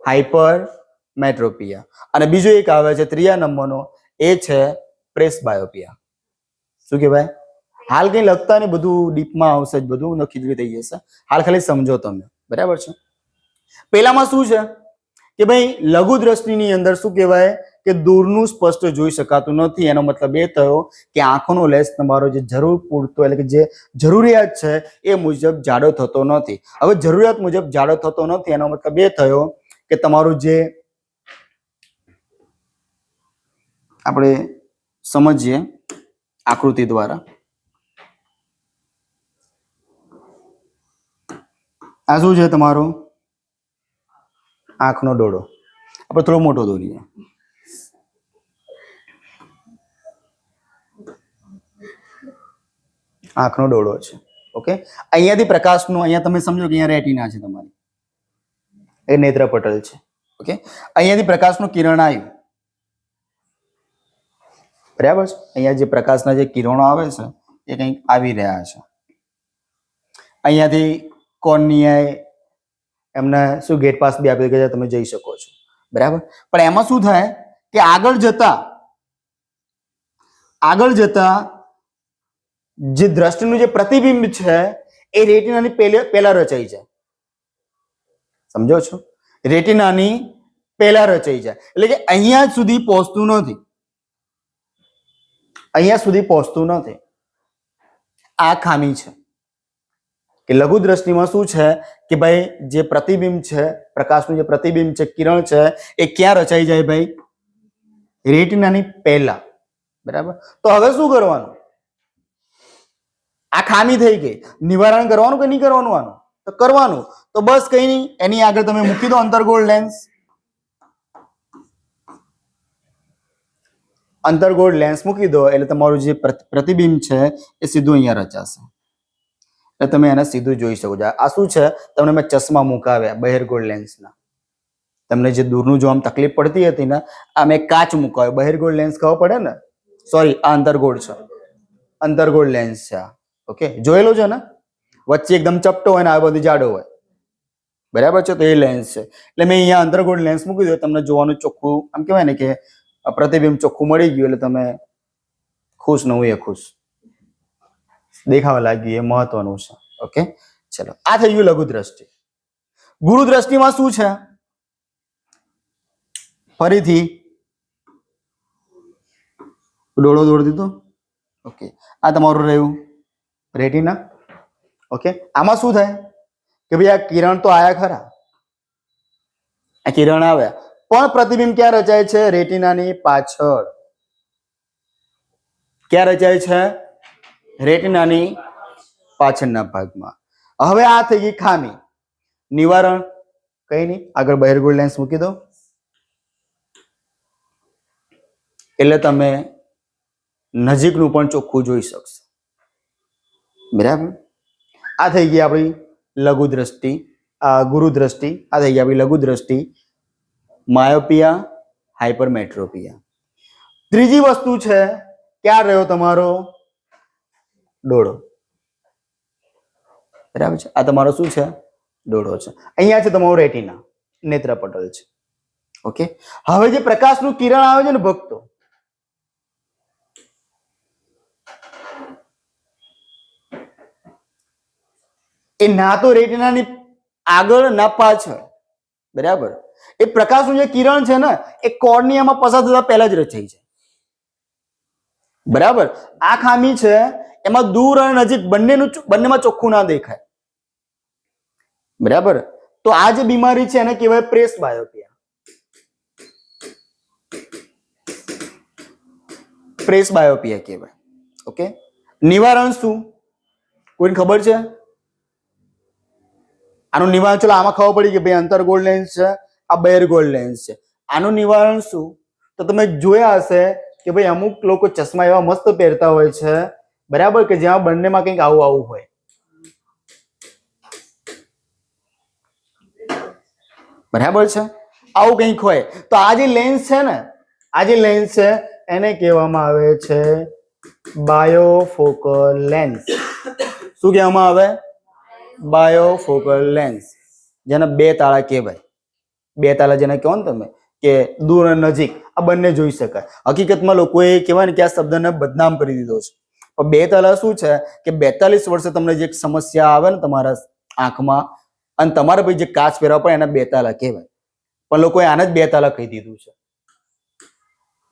હાઇપરમેટ્રોપિયા. અને બીજો એક આવે છે ત્રીજા નંબરનો, એ છે પ્રેસબાયોપિયા. શું કહેવાય? હાલ કઈ લખતા ને બધું ડીપમાં આવશે જ, બધું ખીચડી થઈ જશે. હાલ ખાલી સમજો તમે, બરાબર છે? પેલામાં શું છે કે ભાઈ લઘુ દ્રષ્ટિની અંદર શું કહેવાય કે દૂરનું સ્પષ્ટ જોઈ શકાતું નથી. એનો મતલબ એ થયો કે આંખોનો લેન્સ તમારો જે જરૂર પૂરતો એટલે કે જે જરૂરિયાત છે એ મુજબ જાડો થતો નથી. હવે જરૂરિયાત મુજબ જાડો થતો નથી એનો મતલબ એ થયો કે તમારું જે આપણે સમજીએ આકૃતિ દ્વારા, આ શું છે તમારો આંખનો ડોળો. આપણે થોડો મોટો દોરીએ. આંખનો ડોળો છે. ઓકે, અહીંયાથી પ્રકાશનું, અહીંયા તમે સમજો કે અહીંયા રેટિના છે તમારી, એ નેત્રપટલ છે. ઓકે, અહીંયાથી પ્રકાશનું કિરણ આવ્યું, બરાબર છે? અહીંયા જે પ્રકાશના જે કિરણો આવે છે એ કંઈક આવી રહ્યા છે. અહીંયાથી કોર્નિયાએ એમને શું ગેટ પાસ બી આપી કે તમે જઈ શકો છો, બરાબર. પણ એમાં શું થાય કે આગળ જતા જે દ્રષ્ટિનું જે પ્રતિબિંબ છે એ રેટિનાની પહેલા રચાઈ જાય. સમજો છો? રેટિનાની પહેલા રચાઈ જાય એટલે કે અહીંયા સુધી પહોંચતું નથી, અહીંયા સુધી પહોંચતું નથી. આ ખામી છે કે લઘુ દ્રષ્ટિમાં શું છે કે ભાઈ જે પ્રતિબિંબ છે, પ્રકાશનું જે પ્રતિબિંબ છે, કિરણ છે, એ ક્યાં રચાઈ જાય ભાઈ? રેટિનાની પહેલા, બરાબર. તો હવે શું કરવાનું? આ ખામી થઈ ગઈ, નિવારણ કરવાનું કે નહીં કરવાનું? આનું તો કરવાનું. તો બસ કઈ નહીં, એની આગળ તમે મૂકી દો અંતર્ગોળ લેન્સ. અંતર્ગોળ લેન્સ મૂકી દો એટલે તમારું જે પ્રતિબિંબ છે એ સીધું અહીંયા રચાશે, એટલે તમે એને સીધું જોઈ શકો છો. આ શું છે? તમને મેં ચશ્મા મુકાવ્યા બહિર્ગોળ લેન્સના. તમને જે દૂરનું જોવામાં તકલીફ પડતી હતી ને, આ મેં કાચ મુકાવ્યો. બહિર્ગોળ લેન્સ ખબર પડે ને? સોરી, આ અંતર્ગોળ છે, અંતર્ગોળ લેન્સ છે. ઓકે, જોયેલો છે ને? વચ્ચે એકદમ ચપટો હોય ને આ બધી જાડો હોય, બરાબર છે? તો એ લેન્સ છે. એટલે મેં અહીંયા અંતર્ગોળ લેન્સ મૂકી દો, તમને જોવાનું ચોખ્ખું, આમ કહેવાય ને કે પ્રતિબિંબ ચોખ્ખું મળી ગયું એટલે તમે ખુશ ન હોય, ખુશ દેખાવા લાગ્યું, એ મહત્વનું છે. ઓકે, ચલો, આ થઈ ગયું લઘુ દ્રષ્ટિ. ગુરુ દ્રષ્ટિમાં શું છે? ફરીથી ડોળો દોડી દીધો. ઓકે, આ તમારું રહ્યું રેટિના. ઓકે, આમાં શું થાય કે ભાઈ આ કિરણ તો આયા ખરા, આ કિરણ આવ્યા, પણ પ્રતિબિંબ ક્યાં રચાય છે? રેટિનાની પાછળ. ક્યાં રચાય છે? રેટિનાની પાછળના ભાગમાં. હવે આ થઈ ગઈ ખામી. નિવારણ કઈ નહીં, આગળ બહિર્ગોળ લેન્સ મૂકી દો એટલે તમે નજીકનું પણ ચોખ્ખું જોઈ શકશો. બરાબર. આ થઈ ગઈ આપણી લઘુ દ્રષ્ટિ, ગુરુ દ્રષ્ટિ. આ થઈ ગઈ આપણી લઘુ દ્રષ્ટિ, માયોપિયા, હાઇપરમેટ્રોપિયા. ત્રીજી વસ્તુ છે, ક્યાં રહ્યો તમારો ડોળો. બરાબર છે. આ તમારો શું છે? ડોળો છે. અહીંયા છે તમારો રેટિના, નેત્રપટલ છે. ઓકે. હવે જે પ્રકાશનું કિરણ આવે છે ને ભક્તો, એ ના તો રેટિનાની આગળ ના પાછળ. બરાબર. એ પ્રકાશનું જે કિરણ છે ને એ કોર્નિયામાં પસાર થતા પહેલા જ રચાય છે. બરાબર. આ ખામી છે, એમાં દૂર અને નજીક બંનેમાં ચોખ્ખું ના દેખાય. બરાબર. તો આ જે બીમારી છે એને કહેવાય પ્રેસ બાયોપિયા. પ્રેસ બાયોપિયા કહેવાય. ઓકે. નિવારણ શું, કોઈને ખબર છે? આનું નિવારણ, ચલો આમાં ખબર પડી કે ભાઈ અંતર્ગોળ લેન્સ છે, આ બહિર્ગોળ લેન્સ છે. આનું નિવારણ શું? તો તમે જોયા હશે કે ભાઈ અમુક લોકો ચશ્મા એવા મસ્ત પહેરતા હોય છે, બરાબર, કે જ્યાં બંનેમાં કંઈક આવું આવું હોય. બરાબર છે, આવું કંઈક હોય. તો આ જે લેન્સ છે ને, આ જે લેન્સ છે એને કહેવામાં આવે છે બાયોફોકલ લેન્સ. શું કહેવામાં આવે? બાયોફોકલ લેન્સ. જેને બે તાળા કહેવાય. બે તાળા જેને કહો ને તમે, કે દૂર અને નજીક આ બંને જોઈ શકાય. હકીકતમાં લોકોએ કહેવાય ને કે આ શબ્દને બદનામ કરી દીધો છે. પણ બે તાળા શું છે કે 42 વર્ષે તમને જે સમસ્યા આવે ને તમારા આંખમાં, અને તમારે ભાઈ જે કાચ પહેરવા પડે એના બે તાળા કહેવાય. પણ લોકોએ આને જ બે તાળા કહી દીધું છે.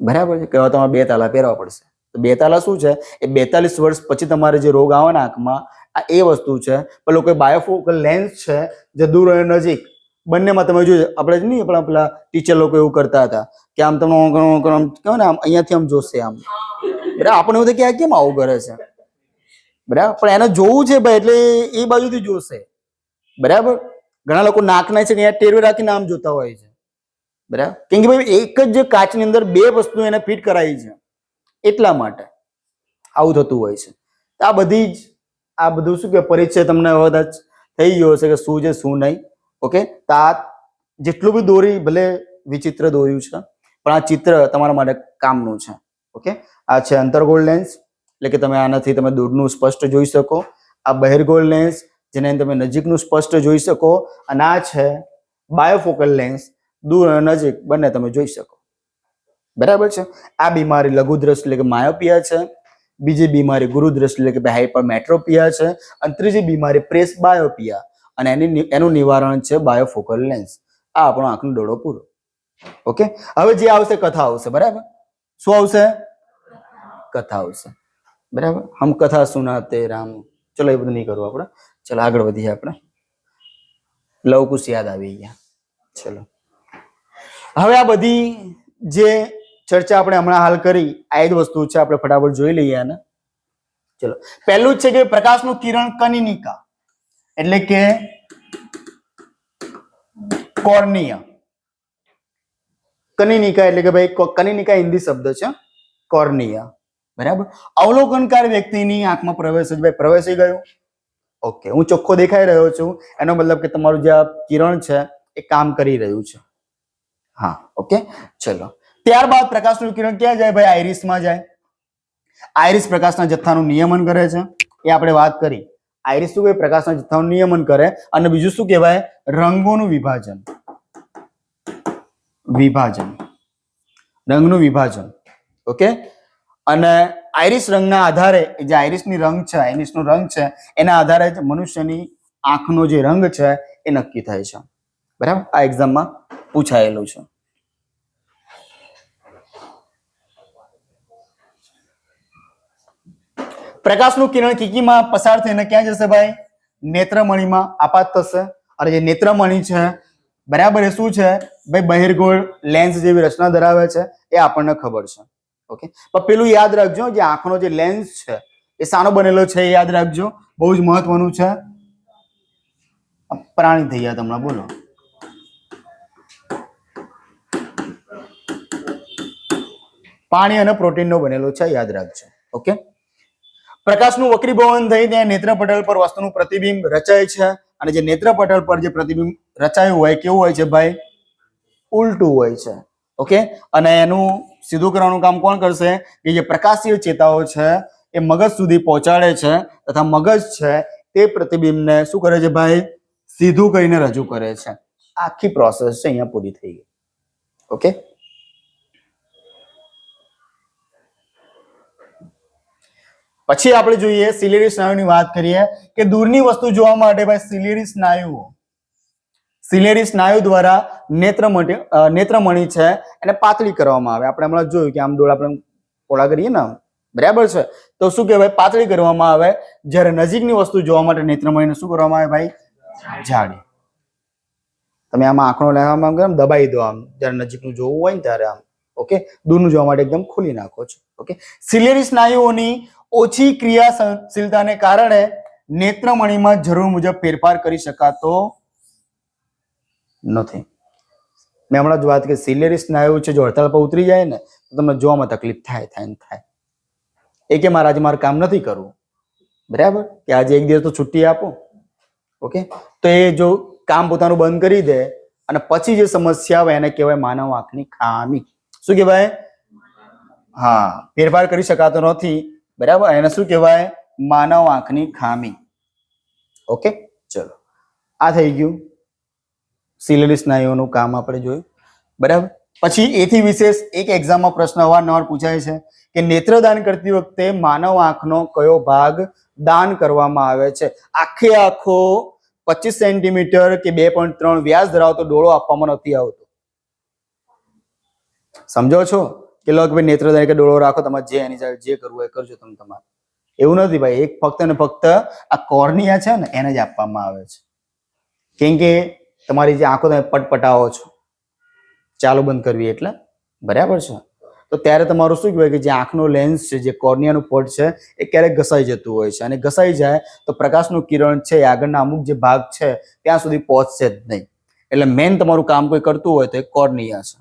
બરાબર છે. કહેવા તમારે બે તાળા પહેરવા પડશે. તો બે તાળા શું છે? એ 42 વર્ષ પછી તમારે જે રોગ આવે ને આંખમાં, આ એ વસ્તુ છે. પણ લોકો બાયોફોકલ લેન્સ છે જે દૂર અને નજીક બંનેમાં તમે જોજો. આપણે જ નહીં, આપણા પેલા ટીચર લોકો એવું કરતા હતા કે આમ તમે કહેવાય ને આમ અહીંયાથી આમ જોશે આમ. બરાબર. આપણે એવું થાય કે આ કેમ આવું કરે છે? બરાબર. પણ એને જોવું છે ભાઈ, એટલે એ બાજુથી જોશે. બરાબર. ઘણા લોકો નાકના છે કે અહીંયા ટેરવે રાખીને આમ જોતા હોય છે. બરાબર. કેમ કે ભાઈ એક જ કાચની અંદર બે વસ્તુ એને ફિટ કરાવી છે, એટલા માટે આવું થતું હોય છે. આ બધી જ આ બધું શું કે પરિચય તમને હવે થઈ ગયો હશે કે શું છે શું નહીં. ઓકે. તો આ જેટલું બી દોરી ભલે વિચિત્ર દોર્યું છે, પણ આ ચિત્ર તમારા માટે કામનું છે. ઓકે. આ છે અંતર્ગોળ લેન્સ, એટલે કે તમે આનાથી તમે દૂરનું સ્પષ્ટ જોઈ શકો. આ બહિર્ગોળ લેન્સ, જેને તમે નજીકનું સ્પષ્ટ જોઈ શકો. અને આ છે બાયોફોકલ લેન્સ, દૂર અને નજીક બંને તમે જોઈ શકો. બરાબર છે. આ બીમારી લઘુ દ્રષ્ટિ એટલે કે માયોપિયા છે. બીજી બીમારી ગુરુ દ્રષ્ટિ એટલે કે હાઇપરમેટ્રોપિયા છે. અને ત્રીજી બીમારી પ્રેસ બાયોપિયા, અને એનું નિવારણ છે બાયોફોકલ લેન્સ. આ આપણો આંખનો ડોળો પૂરો. ઓકે. હવે જે આવશે કથા આવશે. બરાબર. શું આવશે? કથા આવશે. બરાબર. હમ કથા સુનાતે રામ. ચલો એ બધું નહીં કરવું આપણે. ચલો આગળ વધીએ આપણે. લવ કુશ યાદ આવી ગયા. ચલો હવે આ બધી જે ચર્ચા આપણે હમણાં હાલ કરી, આ જ વસ્તુ છે, આપણે ફટાફટ જોઈ લઈએ આને. ચલો પહેલું જ છે કે પ્રકાશનું કિરણ કનિનિકા એટલે કે કોર્નિયા. કનિનિકા એટલે કે ભાઈ કનિનિકા હિન્દી શબ્દ છે, કોર્નિયા. બરાબર. અવલોકનકાર વ્યક્તિની આંખમાં પ્રવેશી ગયું. ઓકે. હું ચોખ્ખો દેખાઈ રહ્યો છું, એનો મતલબ કે તમારું જે આ કિરણ છે એ કામ કરી રહ્યું છે. હા. ઓકે. ચલો ત્યારબાદ પ્રકાશનું કિરણ ક્યાં જાય ભાઈ? આઈરિસમાં જાય. આઈરિસ પ્રકાશના જથ્થાનું નિયમન કરે છે, એ આપણે વાત કરી. આઈરિસ શું કહેવાય? પ્રકાશના જથ્થાનું નિયમન કરે. અને બીજું શું કહેવાય? રંગોનું વિભાજન. રંગનું વિભાજન. ઓકે. અને આઈરિસ રંગના આધારે, જે આઈરિસની રંગ છે, આઈરિસનો રંગ છે, એના આધારે જ મનુષ્યની આંખનો જે રંગ છે એ નક્કી થાય છે. બરાબર. આ એક્ઝામમાં પૂછાયેલું છે. પ્રકાશનું કિરણ કીકીમાં પસાર થઈને ક્યાં જશે ભાઈ? નેત્રમણીમાં આપાત થશે. અને જે નેત્રમણી છે, બરાબર, એ શું છે ભાઈ? બહિર્ગોળ લેન્સ જેવી રચના ધરાવે છે, એ આપણને ખબર છે. ઓકે. પણ પેલું યાદ રાખજો, જે આંખનો જે લેન્સ છે એ શાનો બનેલો છે એ યાદ રાખજો, બહુ જ મહત્વનું છે. પ્રાણી થઈ ગયા તમને, બોલો. પાણી અને પ્રોટીનનો બનેલો છે, યાદ રાખજો. ઓકે. પ્રકાશનું વક્રીભવન થઈ ત્યાં નેત્રપટલ પર વસ્તુનું પ્રતિબિંબ રચાય છે, અને જે નેત્રપટલ પર જે પ્રતિબિંબ રચાયું હોય કેવું હોય છે ભાઈ? ઉલટું હોય છે. ઓકે. અને એનું સીધું કરવાનું કામ કોણ કરશે? કે જે પ્રકાશીય ચેતાઓ છે એ મગજ સુધી પહોંચાડે છે, તથા મગજ છે તે પ્રતિબિંબને શું કરે છે ભાઈ? સીધું કરીને રજૂ કરે છે. આખી પ્રોસેસ છે અહીંયા પૂરી થઈ ગઈ. ઓકે. પછી આપણે જોઈએ સિલિયરી સ્નાયુની વાત કરીએ કે દૂરની વસ્તુ જોવા માટે ભાઈ સિલિયરી સ્નાયુ દ્વારા નેત્રમણી છે એને પાતળી કરવામાં આવે. આપણે હમણાં જોયું કે આમ ડોળા આપણે પોળા કરીએ ને, બરાબર છે, તો શું કહેવાય? પાતળી કરવામાં આવે. જ્યારે નજીકની વસ્તુ જોવા માટે નેત્રમણીને શું કરવામાં આવે ભાઈ? જાડી. તમે આમાં આંખનો લેવામાં આમ દબાઈ દો, આમ જ્યારે નજીકનું જોવું હોય ને ત્યારે આમ. ઓકે. દૂરનું જોવા માટે એકદમ ખુલ્લી નાખો છો. ઓકે. સિલિયરી સ્નાયુઓની ઓછી ક્રિયાશીલતાને કારણે નેત્રમણીમાં જરૂર મુજબ ફેરફાર કરી શકાતો નથી. મેં હમણાં જ વાત કરી, સિલિયરી સ્નાયુ છે જો હડતાલ પર ઉતરી જાય ને તો તમને જોવામાં તકલીફ થાય. એ કે મારે આજે મારે કામ નથી કરવું, બરાબર, કે આજે એક દિવસ તો છુટ્ટી આપો. ઓકે. તો એ જો કામ પોતાનું બંધ કરી દે અને પછી જે સમસ્યા આવે એને કહેવાય માનવ આંખની ખામી. શું કહેવાય? હા, ફેરફાર કરી શકાતો નથી, બરાબર, એને શું કહેવાય? માનવ આંખની ખામી. ઓકે. ચલો, આ થઈ ગયું સિલિયરી સ્નાયુઓનું કામ આપણે જોયું, બરાબર. પછી એથી વિશેષ એક એક્ઝામમાં પ્રશ્ન અવારનવાર પૂછાય છે કે નેત્રદાન કરતી વખતે માનવ આંખનો કયો ભાગ દાન કરવામાં આવે છે? આખે આખો 25 સેન્ટીમીટર કે 2.3 વ્યાસ ધરાવતો ડોળો આપવામાં નથી આવતો. સમજો છો કે લો કે ભાઈ નેત્રદાન કે ડોળો રાખો, તમારે જે એની સાથે જે કરવું હોય કરજો તમે તમારે. એવું નથી ભાઈ, એક ફક્ત ને ફક્ત આ કોર્નિયા છે ને એને જ આપવામાં આવે છે. કેમ કે તમારી જે આંખો તમે પટપટાવો છો, ચાલુ બંધ કરવી એટલે, બરાબર છે, તો ત્યારે તમારું શું કહેવાય કે જે આંખનો લેન્સ છે, જે કોર્નિયાનું પડ છે એ ક્યારેક ઘસાઈ જતું હોય છે, અને ઘસાઈ જાય તો પ્રકાશનું કિરણ છે એ આગળના અમુક જે ભાગ છે ત્યાં સુધી પહોંચશે જ નહીં. એટલે મેન તમારું કામ કોઈ કરતું હોય તો એ કોર્નિયા છે.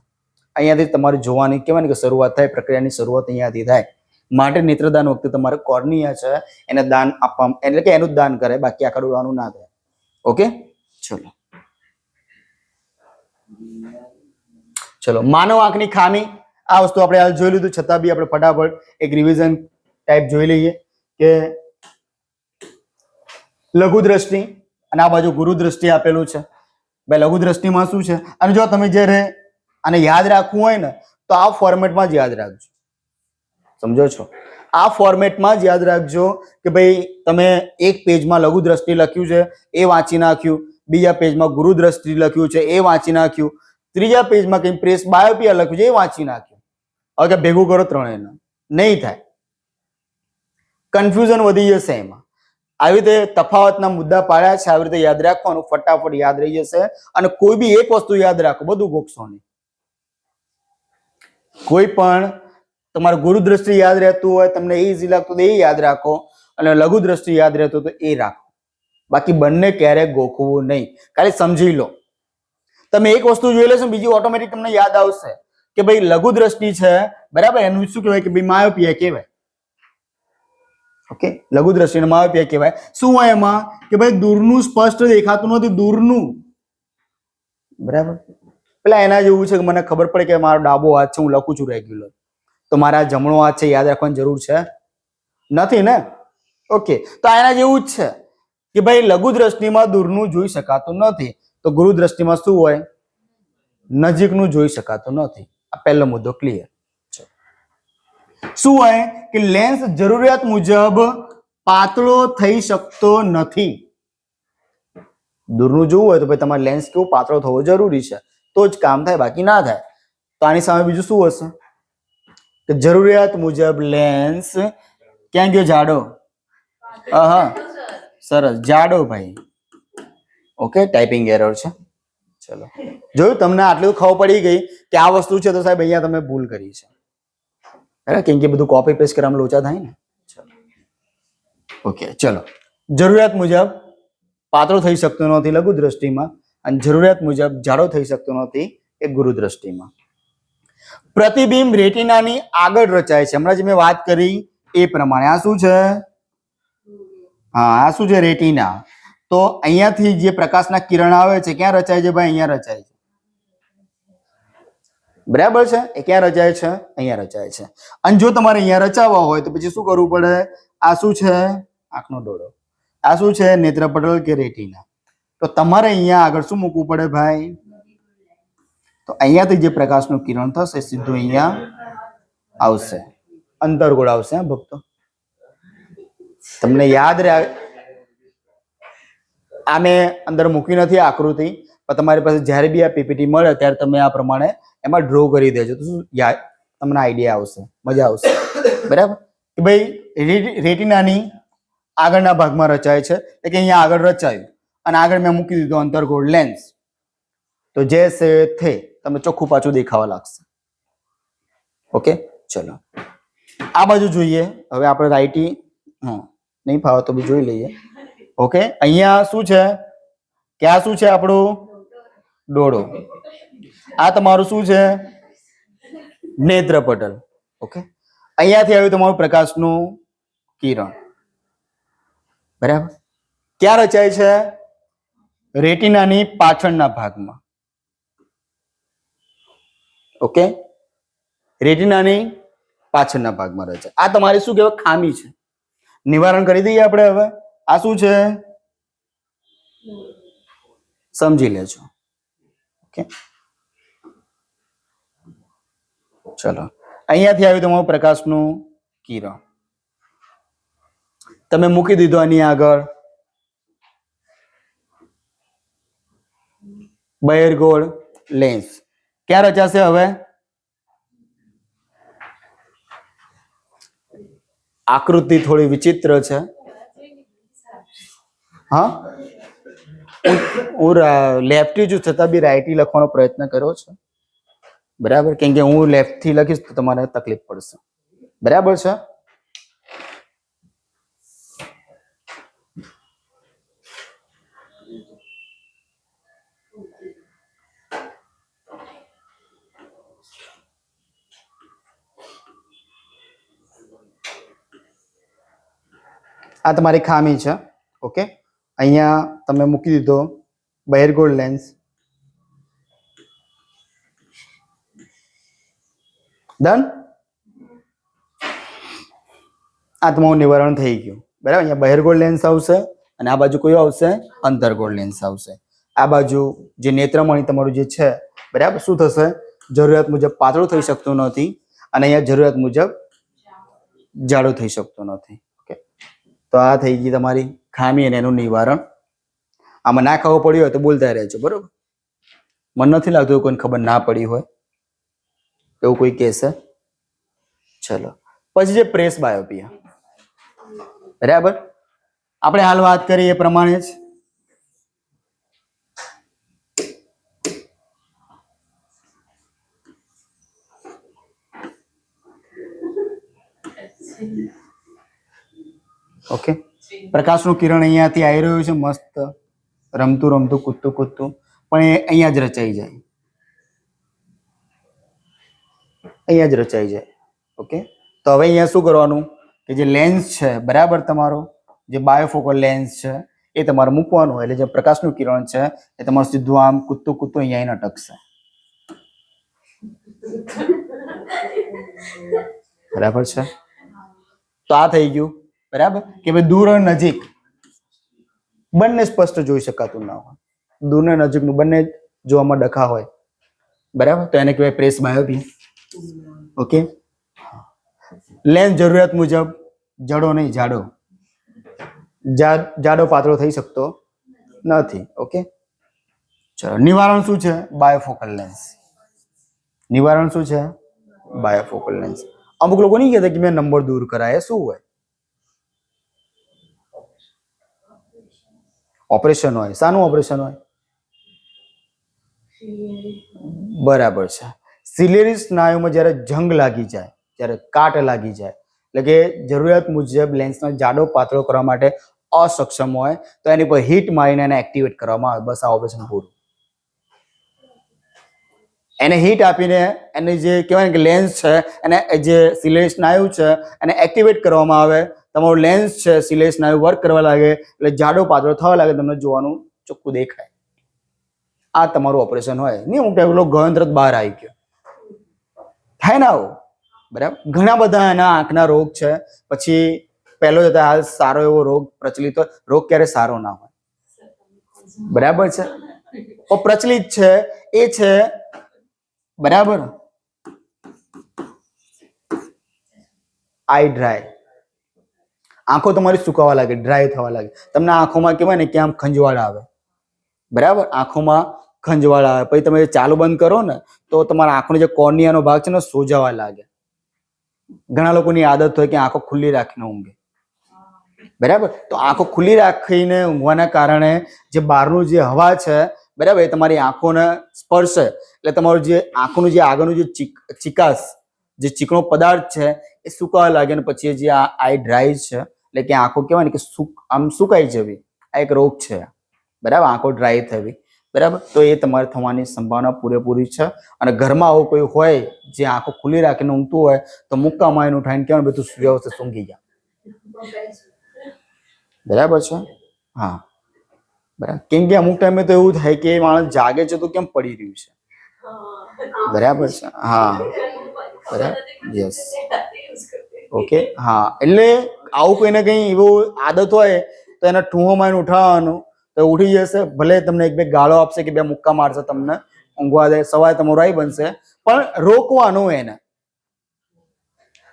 અહીંયાથી તમારી જોવાની કહેવાય ને કે શરૂઆત થાય, પ્રક્રિયાની શરૂઆત અહીંયાથી થાય. માટે નેત્રદાન વખતે તમારે કોર્નિયા છે એને દાન આપવા, એટલે કે એનું જ દાન કરે, બાકી આખા ડોળાનું ના થાય. ઓકે. ચલો, માનવ આંખની ખામી, આ વસ્તુ આપણે હાલ જોઈ લીધું, છતાં બી આપણે ફટાફટ એક રિવિઝન ટાઈપ જોઈ લઈએ કે લઘુ દ્રષ્ટિ અને આ બાજુ ગુરુ દ્રષ્ટિ આપેલું છે. ભાઈ લઘુ દ્રષ્ટિમાં શું છે? અને જો તમે જ્યારે આને યાદ રાખવું હોય ને તો આ ફોર્મેટમાં જ યાદ રાખજો. સમજો છો? આ ફોર્મેટમાં જ યાદ રાખજો કે ભાઈ તમે એક પેજમાં લઘુ દ્રષ્ટિ લખ્યું છે એ વાંચી નાખ્યું, બીજા પેજમાં ગુરુ દ્રષ્ટિ લખ્યું છે એ વાંચી નાખ્યું, ત્રીજા પેજમાં કંઈ પ્રેસ બાયોપિયા લખ્યું છે એ વાંચી નાખ્યું. હવે ભેગું કરો ત્રણેયને, નહીં થાય, કન્ફ્યુઝન વધી જશે એમાં. આવી રીતે તફાવતના મુદ્દા પાડ્યા છે, આવી રીતે યાદ રાખવાનું, ફટાફટ યાદ રહી જશે. અને કોઈ બી એક વસ્તુ યાદ રાખો, બધું ગોખશો નહીં. કોઈ પણ તમારે ગુરુ દ્રષ્ટિ યાદ રહેતું હોય, તમને એ ઈઝી લાગતું એ યાદ રાખો, અને લઘુ દ્રષ્ટિ યાદ રહેતું તો એ રાખો. બાકી બંને ક્યારેક ગોખવું નહીં, ખાલી સમજી લો. તમે એક વસ્તુ જોઈ લેશો, બીજી ઓટોમેટિક તમને યાદ આવશે કે ભાઈ લઘુ દ્રષ્ટિ છે, બરાબર, એનું શું કહેવાય કે ભાઈ માયોપિયા કહેવાય. ઓકે. લઘુ દ્રષ્ટિને માયોપિયા કહેવાય. શું હોય એમાં કે ભાઈ દૂરનું સ્પષ્ટ દેખાતું નથી, દૂરનું, બરાબર. પેલા એના જેવું છે કે મને ખબર પડે કે મારો ડાબો હાથ છે, હું લખું છું રેગ્યુલર, તો મારા જમણો હાથ છે યાદ રાખવાની જરૂર છે નથી ને? ઓકે. તો એના જેવું જ છે કે ભાઈ લઘુ દ્રષ્ટિમાં દૂરનું જોઈ શકાતું નથી, તો ગુરુ દ્રષ્ટિમાં શું હોય? નજીકનું જોઈ શકાતું નથી. આ પહેલો મુદ્દો ક્લિયર. શું હોય કે લેન્સ જરૂરિયાત મુજબ પાતળો થઈ શકતો નથી. દૂરનું જોવું હોય તો ભાઈ તમારે લેન્સ કેવો પાતળો થવો જરૂરી છે, તો જ કામ થાય, બાકી ના થાય. તો આની સામે બીજું શું હશે કે જરૂરિયાત મુજબ લેન્સ ક્યાં ગયો? જાડો. હા, સરસ, જાડો ભાઈ. ઓકે. ટાઈપિંગ એરર છે. ચલો, જોયું, તમને આટલું ખબર પડી ગઈ કે આ વસ્તુ છે, તો સાહેબ અહીંયા તમે ભૂલ કરી છે, કેમ કે બધું કોપી પેસ્ટ કરવામાં લોચા થાય ને. ઓકે, ચલો. જરૂરિયાત મુજબ પાતળો થઈ શકતો નથી લઘુ દ્રષ્ટિમાં, અને જરૂરિયાત મુજબ જાડો થઈ શકતો નથી એ ગુરુ દ્રષ્ટિમાં. પ્રતિબિંબ રેટિનાની આગળ રચાય છે. હમણાં જે મેં વાત કરી એ પ્રમાણે આ શું છે? હા, આ શું છે? રેટિના. તો અહીંયાથી જે પ્રકાશના કિરણ આવે છે ક્યાં રચાય છે ભાઈ? અહીંયા રચાય છે. બરાબર છે? એ ક્યાં રચાય છે? અહીંયા રચાય છે. અને જો તમારે અહીંયા રચાવવા હોય તો પછી શું કરવું પડે? આ શું છે? આંખનો ડોળો. આ શું છે? નેત્રપટલ કે રેટિના. તો તમારે અહીંયા આગળ શું મૂકવું પડે ભાઈ? તો અહીંયાથી જે પ્રકાશનું કિરણ થશે સીધું અહીંયા આવશે, અંતર્ગોળ આવશે. ભક્તો તમને યાદ રહે, આ મેં અંદર મૂકી નથી આકૃતિ, પણ તમારી પાસે જ્યારે બી આ પીપીટી મળે ત્યારે તમે આ પ્રમાણે એમાં ડ્રો કરી દેજો તો શું યાદ તમને આઈડિયા આવશે, મજા આવશે. બરાબર કે ભાઈ રેટિનાની આગળના ભાગમાં રચાય છે એટલે કે અહીંયા આગળ રચાયું અને આગળ મેં મૂકી દીધો અંતર્ગોળ લેન્સ, તો જે છે તે તમને ચોખ્ખું પાછું દેખાવા લાગશે. ઓકે, ચલો આ બાજુ જોઈએ. હવે આપણે રાઈટી નહીં ફાવે તો બી જોઈ લઈએ. ઓકે, અહીંયા શું છે? કે આ શું છે? આપણું ડોળો. આ તમારું શું છે? નેત્રપટલ. ઓકે, અહીંયાથી આવ્યું તમારું પ્રકાશનું કિરણ. બરાબર, ક્યાં રચાય છે? રેટિનાની પાછળના ભાગમાં. ઓકે, રેટિનાની પાછળના ભાગમાં રચાય. આ તમારી શું કહેવાય? ખામી છે. નિવારણ કરી દઈએ આપણે. હવે આ શું છે? સમજી લેજો. ઓકે, ચલો અહીંયાથી આવ્યું તમારું પ્રકાશનું કિરણ, તમે મૂકી દીધો આની આગળ બહિર્ગોળ લેન્સ. ક્યાં રચાશે હવે? આકૃતિ થોડી વિચિત્ર છે. હા, હું લેફ્ટી છું છતાં બી રાઈટી લખવાનો પ્રયત્ન કર્યો છે. બરાબર, કેમ કે હું લેફ્ટ થી લખીશ તો તમારે તકલીફ પડશે. બરાબર છે? આ તમારી ખામી છે. ઓકે, અહીંયા તમે મૂકી દીધો બહિર્ગોળ લેન્સ. ડન. આ તમારું નિવારણ થઈ ગયું. બરાબર, અહીંયા બહિર્ગોળ લેન્સ આવશે અને આ બાજુ કયો આવશે? અંતર્ગોળ લેન્સ આવશે. આ બાજુ જે નેત્રમણી તમારું જે છે, બરાબર, શું થશે? જરૂરિયાત મુજબ પાતળું થઈ શકતું નથી અને અહીંયા જરૂરિયાત મુજબ જાડો થઈ શકતો નથી. ઓકે, તો આ થઈ ગઈ તમારી ખામી અને એનું નિવારણ. આમાં ના ખબર પડી હોય તો બોલતા રહેજો. બરોબર, મને નથી લાગતું કોઈને ખબર ના પડી હોય એવું કોઈ કહેશે. ચલો પછી જે પ્રેસ બાયોપિયા. બરાબર, આપણે હાલ વાત કરી એ પ્રમાણે જ ઓકે, પ્રકાશનું કિરણ અહીંયાથી આવી રહ્યું છે, મસ્ત રમતું રમતું કૂદતું કૂદતું, પણ એ અહીંયા જ રચાઈ જાય. અહીંયા જ રચાઈ જાય. ઓકે, તો હવે અહીંયા શું કરવાનું કે જે લેન્સ છે, બરાબર, તમારો જે બાયોફોકલ લેન્સ છે એ તમારે મૂકવાનું. એટલે જે પ્રકાશનું કિરણ છે એ તમારું સીધું આમ કૂદતું કૂદતું અહીંયા અટકશે. બરાબર છે? તો આ થઈ ગયું. બરાબર, કે ભાઈ દૂર અને નજીક બંને સ્પષ્ટ જોઈ શકાતું ના હોય. દૂર ને નજીકનું બંને જોવામાં ડખા હોય. બરાબર, તો એને કહેવાય પ્રેસ બાયોપિયા. ઓકે, લેન્સ જરૂરિયાત મુજબ જાડો નહીં, જાડો જાડો પાતળો થઈ શકતો નથી. ઓકે, ચલો નિવારણ શું છે? બાયોફોકલ લેન્સ. નિવારણ શું છે? બાયોફોકલ લેન્સ. અમુક લોકો નહીં કહેતા કે મેં નંબર દૂર કરાય. શું હોય? ઓપરેશન હોય. શાનું ઓપરેશન હોય? બરાબર છે. સિલિયરી સ્નાયુમાં જ્યારે જંગ લાગી જાય, જ્યારે કાટ લાગી જાય, એટલે કે જરૂરિયાત મુજબ લેન્સનો જાડો પાતળો કરવા માટે અસક્ષમ હોય તો એની પર હીટ મારીને એને એક્ટિવેટ કરવામાં આવે. બસ આ ઓપરેશન પૂરું. એને હીટ આપીને એની જે કહેવાય ને કે લેન્સ છે એને જે સિલે સ્નાયુ છે એને એક્ટિવેટ કરવામાં આવે. તમારું લેન્સ છે સિલે સ્નાયુ વર્ક કરવા લાગે એટલે જાડો પાતળો થવા લાગે, તમને જોવાનું ચોખ્ખું દેખાય. આ તમારું ઓપરેશન હોય. નહીં હું પેલો ગહન તરત બહાર આવી ગયો થાય ને આવું. બરાબર. ઘણા બધા એના આંખના રોગ છે. પછી પહેલો જતા હાલ સારો એવો રોગ પ્રચલિત હોય. રોગ ક્યારે સારો ના હોય. બરાબર છે. પ્રચલિત છે એ છે બરાબર આઈ ડ્રાય. આંખો તમારી સુકાવા લાગે, ડ્રાય થવા લાગે. તમને આંખોમાં કહેવાય ને કે આમ ખંજવાળ આવે. બરાબર. આંખોમાં ખંજવાળ આવે. પછી તમે ચાલુ બંધ કરો ને તો તમારા આંખનો જે કોર્નિયાનો ભાગ છે ને સોજાવા લાગે. ઘણા લોકોની આદત હોય કે આંખો ખુલ્લી રાખીને ઊંઘે. બરાબર. તો આંખો ખુલ્લી રાખીને ઊંઘવાના કારણે જે બહારનું જે હવા છે બરાબર એ તમારી આંખોને સ્પર્શે એટલે તમારું જે આંખોનું જે આગળનું જે ચિકાસ જે ચીકણો પદાર્થ છે એ સુકાવા લાગે અને પછી જે આ આઈ ડ્રાય છે એટલે કે આંખો કહેવાય ને કે આમ સુકાઈ જવી. આ એક રોગ છે. બરાબર. આંખો ડ્રાય થવી. બરાબર. તો એ તમારે થવાની સંભાવના પૂરેપૂરી છે. અને ઘરમાં આવું કોઈ હોય જે આંખો ખુલ્લી રાખીને ઊંઘતું હોય તો મુક્કા મારીને ઉઠાઈને કહેવાનું બધું વ્યવસ્થિત ઊંઘી ગયા. બરાબર છે. હા બરાબર. કેમ કે અમુક ટાઈમે તો એવું થાય કે માણસ જાગે છે તો કેમ પડી રહ્યું છે. બરાબર છે. હા બરાબર. Yes okay. હા એટલે આવું કઈ ને કઈ એવું આદત હોય તો એને ઠૂંહો મારીને ઉઠાવવાનું તો ઉઠી જશે. ભલે તમને એક બે ગાળો આપશે કે બે મુક્કા મારશે તમને ઊંઘવા દે, સવારે તમારું રાઈ બનશે, પણ રોકવાનું એને.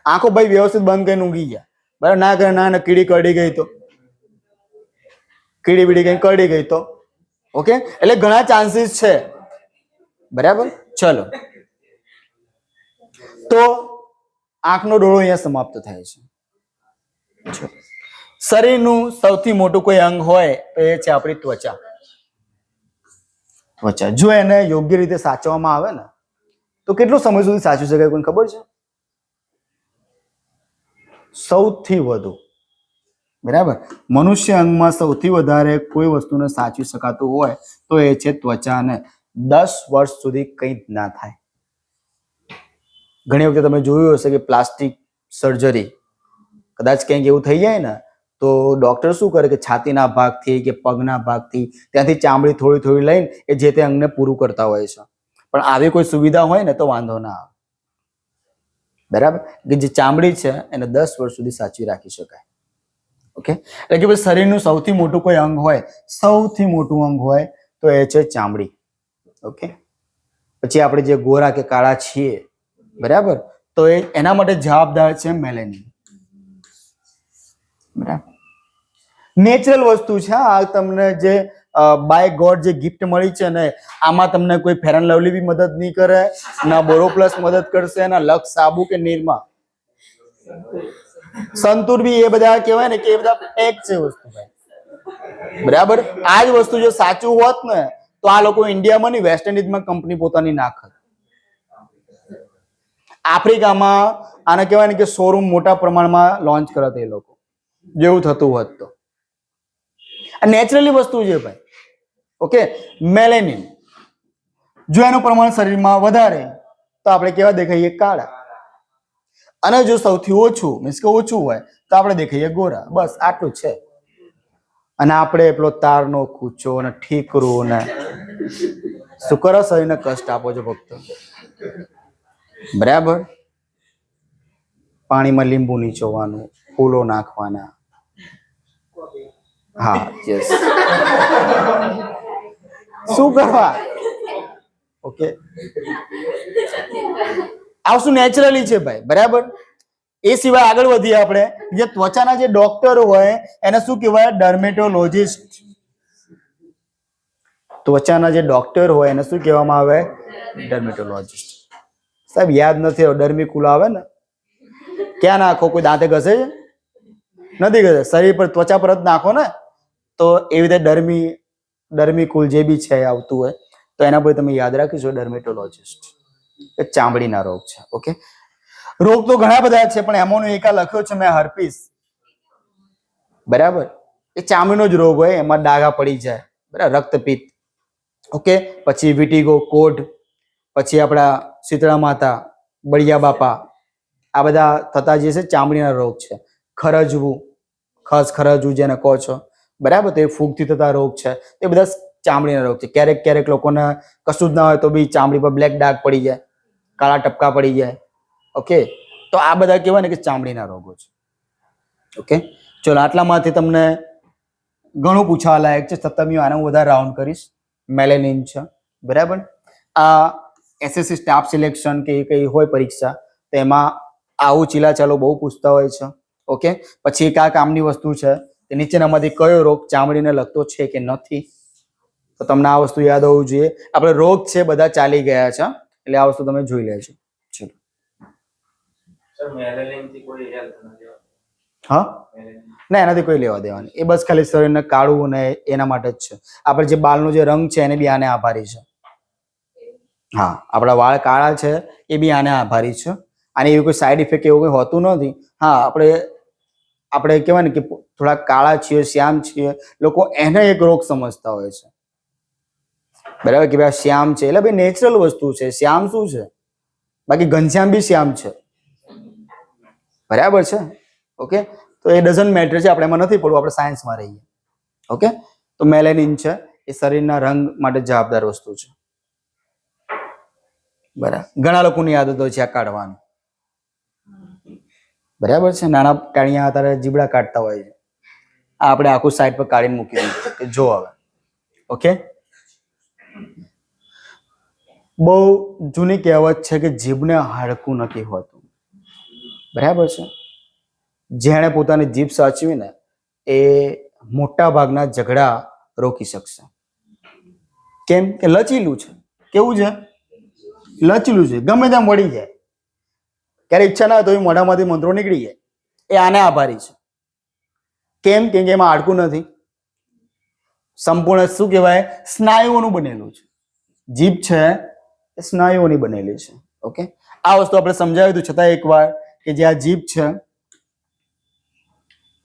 આંખો ભાઈ વ્યવસ્થિત બંધ કરીને ઊંઘી ગયા. બરાબર. ના કરે ના કીડી કરડી ગઈ તો કીડી બીડી કઈ કરડી ગઈ તો ઓકે. એટલે ઘણા ચાન્સીસ છે. બરાબર. ચલો તો આંખનો ડોળો અહીંયા સમાપ્ત થાય છે. શરીરનું સૌથી મોટું કોઈ અંગ હોય તો એ છે આપણી ત્વચા. ત્વચા જો એને યોગ્ય રીતે સાચવવામાં આવે ને તો કેટલો સમય સુધી સાચવી શકાય કોઈને ખબર છે? સૌથી વધુ. બરાબર. મનુષ્ય અંગમાં સૌથી વધારે કોઈ વસ્તુને સાચવી શકાતું હોય તો એ છે ત્વચા. અને 10 વર્ષ સુધી કંઈ જ ના થાય. ઘણી વખતે તમે જોયું હશે કે પ્લાસ્ટિક સર્જરી કદાચ કંઈક એવું થઈ જાય ને તો ડોક્ટર શું કરે કે છાતીના ભાગથી કે પગના ભાગથી ત્યાંથી ચામડી થોડી થોડી લઈને એ જે તે અંગને પૂરું કરતા હોય છે. પણ આવી કોઈ સુવિધા હોય ને તો વાંધો ના આવે. બરાબર. કે જે ચામડી છે એને 10 વર્ષ સુધી સાચવી રાખી શકાય. ઓકે. એટલે કે ભાઈ શરીરનું સૌથી મોટું કોઈ અંગ હોય, સૌથી મોટું અંગ હોય તો એ છે ચામડી. ઓકે. પછી આપણે જે ગોરા કે કાળા છીએ બરાબર તો એના માટે જવાબદાર છે મેલેનિન. બરાબર. નેચરલ વસ્તુ છે. આ તમને જે બાય ગોડ જે ગિફ્ટ મળી છે ને આમાં તમને કોઈ ફેર એન્ડ લવલી બી મદદ નહીં કરે, ના બોરોપ્લસ મદદ કરશે, ના લક્સ સાબુ કે નિરમા, સંતૂર બી એ બધા કહેવાય ને કે એ બધા ફેક છે વસ્તુ ભાઈ. બરાબર. આ જ વસ્તુ જો સાચું હોત ને તો આ લોકો ઇન્ડિયામાં ની વેસ્ટ ઇન્ડિઝમાં કંપની પોતાની નાખત. આફ્રિકામાં આને કહેવાય ને કે શોરૂમ મોટા પ્રમાણમાં લોન્ચ કરત એ લોકો જેવું થતું હોત તો. આ નેચરલી વસ્તુ છે ભાઈ. ઓકે. મેલેનિન જો એનું પ્રમાણ શરીરમાં વધારે તો આપણે કેવા દેખાઈએ? કાળા. અને જો સૌથી ઓછું મીન્સ કે ઓછું હોય તો આપણે દેખાઈએ ગોરા. બસ આટલું છે. અને આપણે પેલો તારનો કૂચો ને ઠીકરું ને શું કરો શરીરને કષ્ટ આપો છો ભક્તો. બરાબર. પાણીમાં લીંબુ નીચોવાનું, ફૂલો નાખવાના. હા યસ. શું કરવા? ઓકે. આ વસ્તુ નેચરલી છે ભાઈ. બરાબર. એ સિવાય આગળ વધીએ આપણે. જે ત્વચાના જે ડોક્ટર હોય એને શું કહેવાય? ડર્મેટોલોજિસ્ટ. ત્વચાના જે ડોક્ટર હોય એને શું કહેવામાં આવે? ડર્મેટોલોજિસ્ટ. સાહેબ યાદ નથી આવ્યો. ડર્મિકુલ આવે ને ક્યાં નાખો? કોઈ દાંતે ઘસે છે? નથી ઘસે. શરીર પર ત્વચા પર જ નાખો ને તો એવી રીતે ડર્મિકુલ જે બી છે આવતું હોય તો એના પર તમે યાદ રાખીશો ડર્મેટોલોજિસ્ટ. એ ચામડીના રોગ છે. ઓકે. રોગ તો ઘણા બધા છે, પણ એમાંનો એક આ લખ્યો છે મેં, હર્પીસ. બરાબર, એ ચામડીનો જ રોગ હોય, એમાં ડાઘા પડી જાય, બરાબર, રક્તપિત્ત. ઓકે, પછી વિટીગો, કોઢ, પછી આપણા શીતળા માતા, બળિયા બાપા, આ બધા થતા જે છે ચામડીના રોગ છે. ખરજવું, ખરજવું જેને કહો છો, બરાબર, તો એ ફૂગથી થતા રોગ છે. એ બધા ચામડીના રોગ છે. ક્યારેક ક્યારેક લોકોને કશું જ ના હોય તો બી ચામડી પર બ્લેક ડાઘ પડી જાય, કાળા ટપકા પડી જાય. ઓકે, તો આ બધા કહેવાય ને કે ચામડીના રોગો છે. ઓકે, ચલો આટલામાંથી તમને ઘણું પૂછવા લાયક છે. છતાં હું આને વધારે રાઉન્ડ કરીશ. મેલેનિન છે, બરાબર. આ એસએસસી સ્ટાફ સિલેક્શન કે કઈ હોય પરીક્ષા, તો એમાં આવું ચીલા ચાલો બહુ પૂછતા હોય છે. ઓકે, પછી એક આ કામની વસ્તુ છે કે નીચેનામાંથી કયો રોગ ચામડીને લગતો છે કે નથી, તો તમને આ વસ્તુ યાદ હોવું જોઈએ. આપણે રોગ છે બધા ચાલી ગયા છે, એટલે આ વસ્તુ તમે જોઈ લેજો. ચલો હા, ના એનાથી કોઈ લેવા દેવાની, એ બસ ખાલી શરીરને કાળું અને એના માટે જ છે. આપણે જે બાલનો જે રંગ છે એને બી આને આભારી છે. હા, આપણા વાળ કાળા છે એ બી આને આભારી છે. આને એવી કોઈ સાઈડ ઇફેક્ટ એવું કોઈ હોતું નથી. હા, આપણે કહેવાય ને કે થોડા કાળા છીએ, શ્યામ છીએ, લોકો એને એક રોગ સમજતા હોય છે. બરાબર, કે ભાઈ શ્યામ છે એટલે ભાઈ નેચરલ વસ્તુ છે. શ્યામ શું છે? બાકી ઘનશ્યામ બી શ્યામ છે, બરાબર છે. ઓકે, તો એ ડઝન્ટ મેટર છે, આપણે એમાં નથી પડવું, આપણે સાયન્સમાં રહીએ. ઓકે, તો મેલેનિન છે એ શરીરના રંગ માટે જવાબદાર વસ્તુ છે. બરાબર, ઘણા લોકોની આદત હોય છે આ કાઢવાનું. બરાબર છે, નાના ટાણિયા અત્યારે જીબડા કાઢતા હોય છે. આ આપણે આખું સાઈડ પર કાઢીને મૂકી દીધું કે જો હવે. ઓકે, બહુ જૂની કહેવત છે કે જીભને હાડકું નથી હોતું. બરાબર છે, જેણે પોતાની જીભ સાચવી ને એ મોટા ભાગના ઝઘડા રોકી શકશે. કેમ કે લચીલું છે. કેવું છે? લચીલું છે, ગમે ત્યાં મળી જાય. ક્યારે ઈચ્છા ના હોય તો એ મોઢામાંથી મંત્રો નીકળી જાય. એ આને આભારી છે. કેમ કે એમાં હાડકું નથી. સંપૂર્ણ શું કહેવાય? સ્નાયુઓનું બનેલું છે. જીભ છે એ સ્નાયુઓની બનેલી છે. ઓકે, આ વસ્તુ આપણે સમજાવ્યું હતું, છતાં એકવાર કે જે આ જીભ છે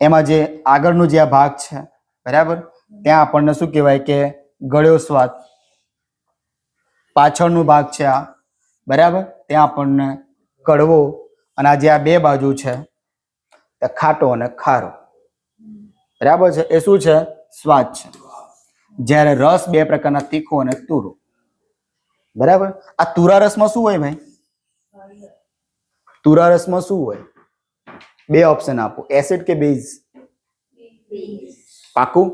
એમાં જે આગળનો જે આ ભાગ છે, બરાબર, ત્યાં આપણને શું કહેવાય કે ગળ્યો સ્વાદ, પાછળનો ભાગ છે આ, બરાબર, ત્યાં આપણને કડવો, અને આ જે આ બે બાજુ છે તે ખાટો અને ખારો. બરાબર છે, એ શું છે? સ્વાદ છે. જ્યારે રસ બે પ્રકારના, તીખો અને તુરો. બરાબર, આ તુરા રસમાં શું હોય ભાઈ? તુરા રસમાં શું હોય? બે ઓપ્શન આપો, એસિડ કે બેઝ? પાકું?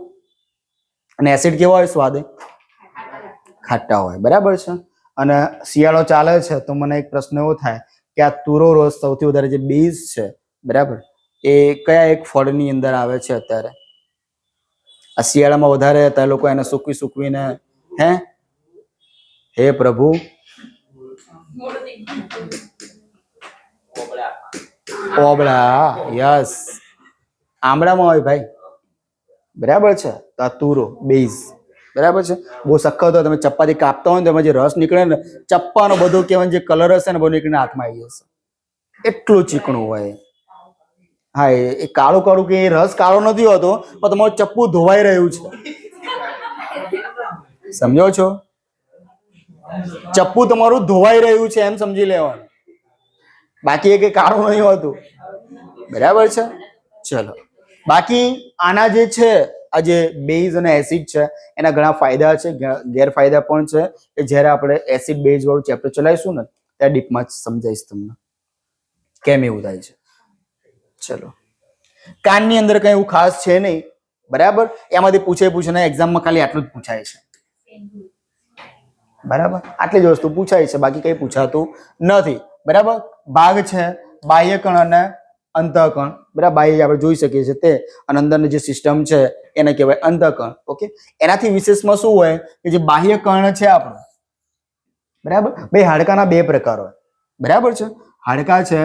અને એસિડ કેવો હોય સ્વાદ? ખાટા હોય. બરાબર છે. અને શિયાળો ચાલે છે તો મને એક પ્રશ્ન એવો થાય કે આ તુરો રસ સૌથી વધારે જે બેઝ છે, બરાબર, એ કયા એક ફળની અંદર આવે છે અત્યારે? આ શિયાળામાં વધારે અત્યારે લોકો એને સૂકવીને હે પ્રભુ, ઓબળા. યસ, આમળામાં હોય ભાઈ. બરાબર છે, તો આ તુરો બેઝ. બરાબર છે, બહુ સખત હોય, તમે ચપ્પાથી કાપતા હોય ને તો એમાં જે રસ નીકળે ને, ચપ્પાનો બધો કહેવાય જે કલર હશે ને બધું નીકળીને હાથમાં આવી જશે. એટલું ચીકણું હોય. હા, એ કાળું કાળું કે એ રસ કાળો નથી હોતો, પણ તમારું ચપ્પુ ધોવાઈ રહ્યું છે. સમજો છો? ચપ્પુ તમારું ધોવાઈ રહ્યું છે એમ સમજી લેવાનું, બાકી એ કઈ કાળું નહીં હોતું. બરાબર છે, ચલો. બાકી આના જે છે, આ જે બેઝ અને એસિડ છે એના ઘણા ફાયદા છે, ગેરફાયદા પણ છે, કે જ્યારે આપણે એસિડ બેઝ વાળું ચેપ્ટર ચલાવીશું ને ત્યારે ડીપમાં સમજાવીશ તમને કેમ એવું થાય છે. ચલો, કાનની અંદર કઈ એવું ખાસ છે નહીં, બરાબર, એમાંથી પૂછે ને એક્ઝામમાં ખાલી આટલું જ પૂછાય છે. બરાબર, આટલી જ વસ્તુ પૂછાય છે, બાકી કઈ પૂછાતું નથી. બરાબર, ભાગ છે બાહ્યકણ અને અંતઃકણ. બરાબર, બાહ્ય આપણે જોઈ શકીએ છીએ તે, અને અંદરની જે સિસ્ટમ છે એને કહેવાય અંતઃકણ. ઓકે, એનાથી વિશેષમાં શું હોય કે જે બાહ્યકણ છે આપણું, બરાબર, બે હાડકાના બે પ્રકાર હોય. બરાબર છે, હાડકા છે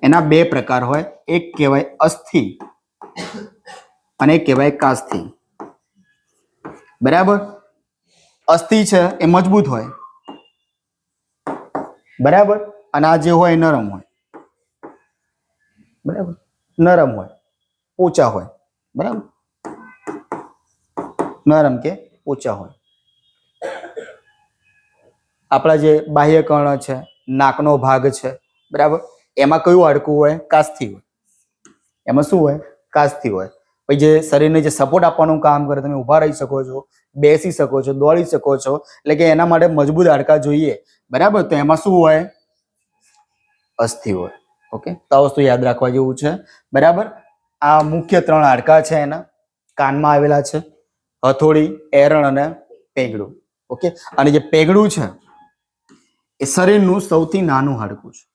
એના બે પ્રકાર હોય, એક કહેવાય અસ્થિ અને એક કહેવાય કાસ્થિ. બરાબર, અસ્થિ છે એ મજબૂત હોય, બરાબર, અને આ જે હોય એ નરમ હોય, બરાબર, નરમ હોય, પોચા હોય, બરાબર, નરમ કે પોચા હોય. આપણા જે બાહ્ય કર્ણ છે, નાકનો ભાગ છે, બરાબર, એમાં કયું હાડકું હોય? કાસ્થિ હોય. એમાં શું હોય? કાસ્થિ હોય. પછી જે શરીરને જે સપોર્ટ આપવાનું કામ કરે, તમે ઊભા રહી શકો છો, બેસી શકો છો, દોડી શકો છો, એટલે કે એના માટે મજબૂત હાડકા જોઈએ, બરાબર, તો એમાં શું હોય? અસ્થિ હોય. ઓકે, તો આ વસ્તુ યાદ રાખવા જેવું છે, બરાબર. આ મુખ્ય 3 હાડકા છે, એના કાનમાં આવેલા છે, હથોડી, એરણ અને પેગડું. ઓકે, અને જે પેગડું છે એ શરીરનું સૌથી નાનું હાડકું છે.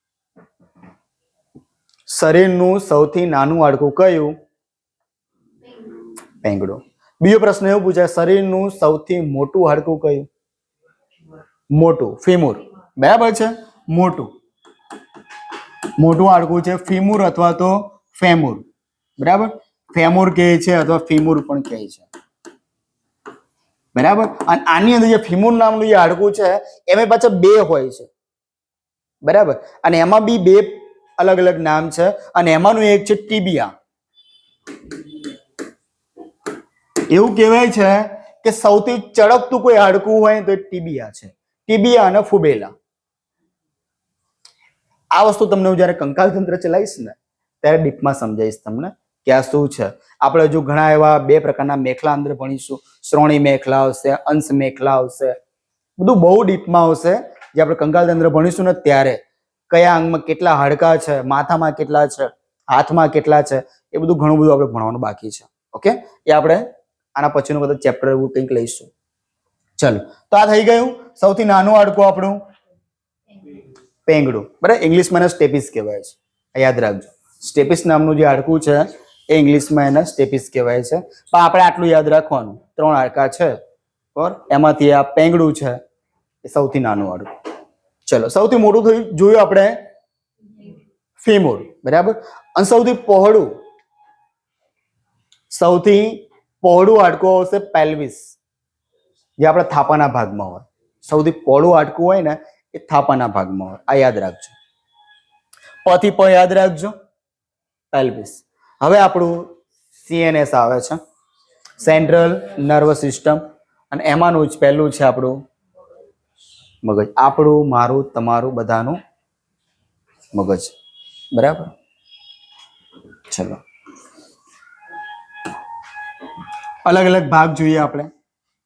શરીરનું સૌથી નાનું હાડકું કયું? પેંગડું. બીજો પ્રશ્ન એવો પૂછાય, શરીરનું સૌથી મોટું હાડકું કયું? મોટું, ફીમુર. બરાબર છે, મોટું હાડકું છે ફીમુર અથવા તો ફેમુર. બરાબર, ફેમુર કહે છે અથવા ફીમુર પણ કહે છે, બરાબર. અને આની અંદર જે ફીમુર નામનું જે હાડકું છે એમાં પાછા 2 હોય છે, બરાબર, અને એમાં બી 2 અલગ અલગ નામ છે, અને એમાંનું એક છે ટીબિયા. એવું કહેવાય છે કે સૌથી ચળકતું કોઈ હાડકું હોય તો ટીબિયા છે, ટીબિયા અને ફુબેલા. આ વસ્તુ તમને હું જ્યારે કંકાલ તંત્ર ચલાવીશ ને ત્યારે ડીપમાં સમજાવીશ તમને કે આ શું છે. આપણે હજુ ઘણા એવા 2 પ્રકારના મેખલા અંદર ભણીશું, શ્રોણી મેખલા આવશે, અંશ મેખલા આવશે, બધું બહુ ડીપમાં આવશે. જે આપણે કંકાલ તંત્ર ભણીશું ને ત્યારે કયા અંગમાં કેટલા હાડકા છે, માથામાં કેટલા છે, હાથમાં કેટલા છે, એ બધું ઘણું બધું આપણે ભણવાનું બાકી છે. ઓકે, એ આપણે આના પછીનું બધા ચેપ્ટર એવું કંઈક લઈશું. ચલો, તો આ થઈ ગયું સૌથી નાનું હાડકું આપણું પેંગડું, બરાબર. ઇંગ્લિશમાં એને સ્ટેપિસ કહેવાય છે, યાદ રાખજો. સ્ટેપિસ નામનું જે હાડકું છે એ ઇંગ્લિશમાં એને સ્ટેપિસ કહેવાય છે. પણ આપણે આટલું યાદ રાખવાનું, 3 હાડકા છે, બરાબર, એમાંથી આ પેંગડું છે એ સૌથી નાનું હાડકું. ચલો, સૌથી મોટું થયું જોયું આપણે ફીમુર, બરાબર. અને સૌથી પહોળું હાડકું આવશે પેલ્વિસ, જે આપણા થાપાના ભાગમાં હોય. સૌથી પહોળું હાડકું હોય ને એ થાપાના ભાગમાં હોય, આ યાદ રાખજો. પથી પ યાદ રાખજો, પેલ્વિસ. હવે આપણું CNS આવે છે, સેન્ટ્રલ નર્વસ સિસ્ટમ, અને એમાંનું જ પહેલું છે આપણું મગજ. આપણું, મારું, તમારું, બધાનું મગજ, બરાબર. ચલો, અલગ અલગ ભાગ જોઈએ આપણે.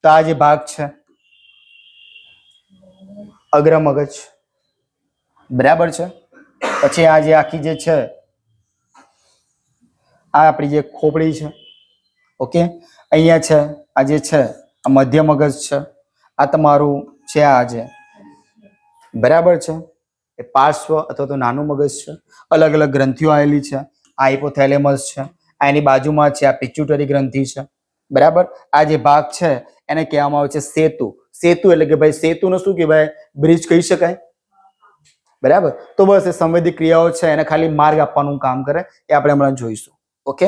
તો આ જે ભાગ છે અગ્ર મગજ, બરાબર છે. પછી આ જે આખી જે છે આ આપણી જે ખોપડી છે. ઓકે, અહીંયા છે આ જે છે આ મધ્ય મગજ છે, આ તમારું છે આ જે, બરાબર છે, એ પાર્શ્વ અથવા તો નાનું મગજ છે. અલગ અલગ ગ્રંથિઓ આવેલી છે. આ હાઇપોથેલેમસ છે, આ એની બાજુમાં છે આ પિટ્યુટરી ગ્રંથિ છે, બરાબર. આ જે ભાગ છે એને કહેવામાં આવે છે સેતુ. સેતુ એટલે કે ભાઈ સેતુને શું કહેવાય? બ્રિજ કહી શકાય, બરાબર. તો બસ એ સંવેદી ક્રિયાઓ છે એને ખાલી માર્ગ આપવાનું કામ કરે, એ આપણે હમણાં જોઈશું. ઓકે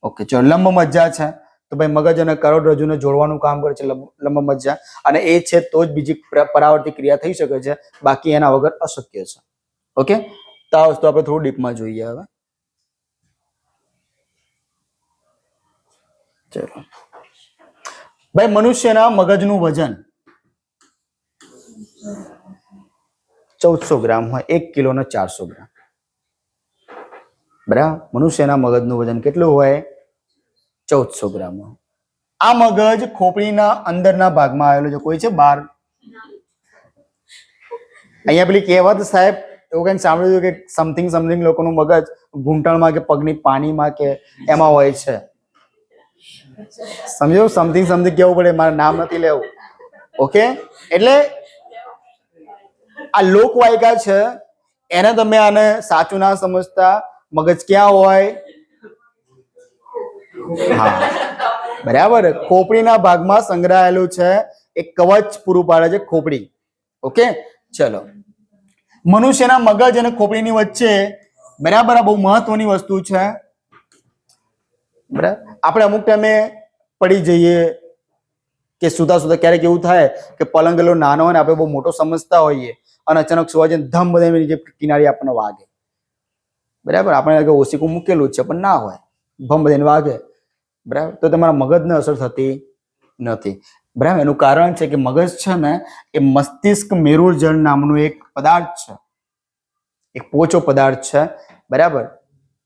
ઓકે, ચલો. લંબ મજ્જા છે તો ભાઈ મગજ અને કરોડરજ્જુને જોડવાનું કામ કરે છે લંબ મજ્જા, અને એ છે તો જ બીજી પરાવર્તિત ક્રિયા થઈ શકે છે, બાકી એના વગર અશક્ય છે. ઓકે, તો આ વસ્તુ આપણે થોડું ડીપમાં જોઈએ હવે. ચલો ભાઈ, મનુષ્યના મગજનું વજન 1400 ગ્રામ હોય, 1 કિલો ને 400 ગ્રામ, બરાબર. મનુષ્યના મગજનું વજન કેટલું હોય? 1400 ગ્રામ. આ મગજ ખોપડીના અંદરના ભાગમાં આવેલું છે. કોઈ છે બહાર? અહીંયા પેલી કહેવત સાહેબ એવું કંઈક સાંભળ્યું કે સમથિંગ લોકોનું મગજ ઘૂંટણમાં કે પગની પાનીમાં કે એમાં હોય છે. સમજો, સમથિંગ કેવું પડે, મારે નામ નથી લેવું. ઓકે, એટલે આ લોકવાયકા છે એને તમે આને સાચું ના સમજતા. મગજ ક્યાં હોય? હા, બરાબર, ખોપડીના ભાગમાં સંગ્રહાયેલું છે. એક કવચ પૂરું પાડે છે ખોપડી. ઓકે, ચલો. મનુષ્યના મગજ અને ખોપડીની વચ્ચે, બરાબર, આ બહુ મહત્વની વસ્તુ છે, બરાબર. આપણે અમુક ટાઈમે પડી જઈએ કે સુતા ક્યારેક એવું થાય કે પલંગ એટલો નાનો હોય ને આપણે બહુ મોટો સમજતા હોઈએ, અને અચાનક સુવા જઈને ધમ બધાની જે કિનારી આપણને વાગે, બરાબર. આપણે ઓશીકું મૂકેલું છે પણ ના હોય, ભમ બધાને વાગે, બરાબર. તો તમારા મગજને અસર થતી નથી, બરાબર. એનું કારણ છે કે મગજ છે ને એ મસ્તિષ્ક મેરુજળ નામનું એક પદાર્થ છે, એક પોચો પદાર્થ છે, બરાબર.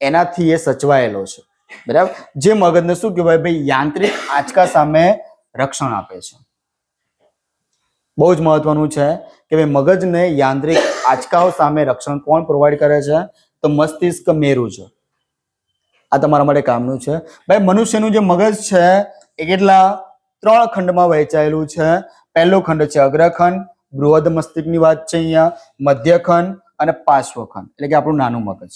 એનાથી એ સચવાયેલો છે, બરાબર. જે મગજને શું કહેવાય ભાઈ, યાંત્રિક આંચકા સામે રક્ષણ આપે છે. બહુ જ મહત્વનું છે કે ભાઈ મગજને યાંત્રિક આંચકાઓ સામે રક્ષણ કોણ પ્રોવાઈડ કરે છે? તો મસ્તિષ્ક મેરુજળ. આ તમારા માટે કામનું છે. ભાઈ મનુષ્યનું જે મગજ છે એ કેટલા 3 ખંડમાં વહેંચાયેલું છે. પહેલો ખંડ છે અગ્રખંડ, બૃહદ મસ્તિષ્કની વાત છે અહીંયા, મધ્યખંડ અને પાર્શ્વખંડ, એટલે કે આપણું નાનું મગજ.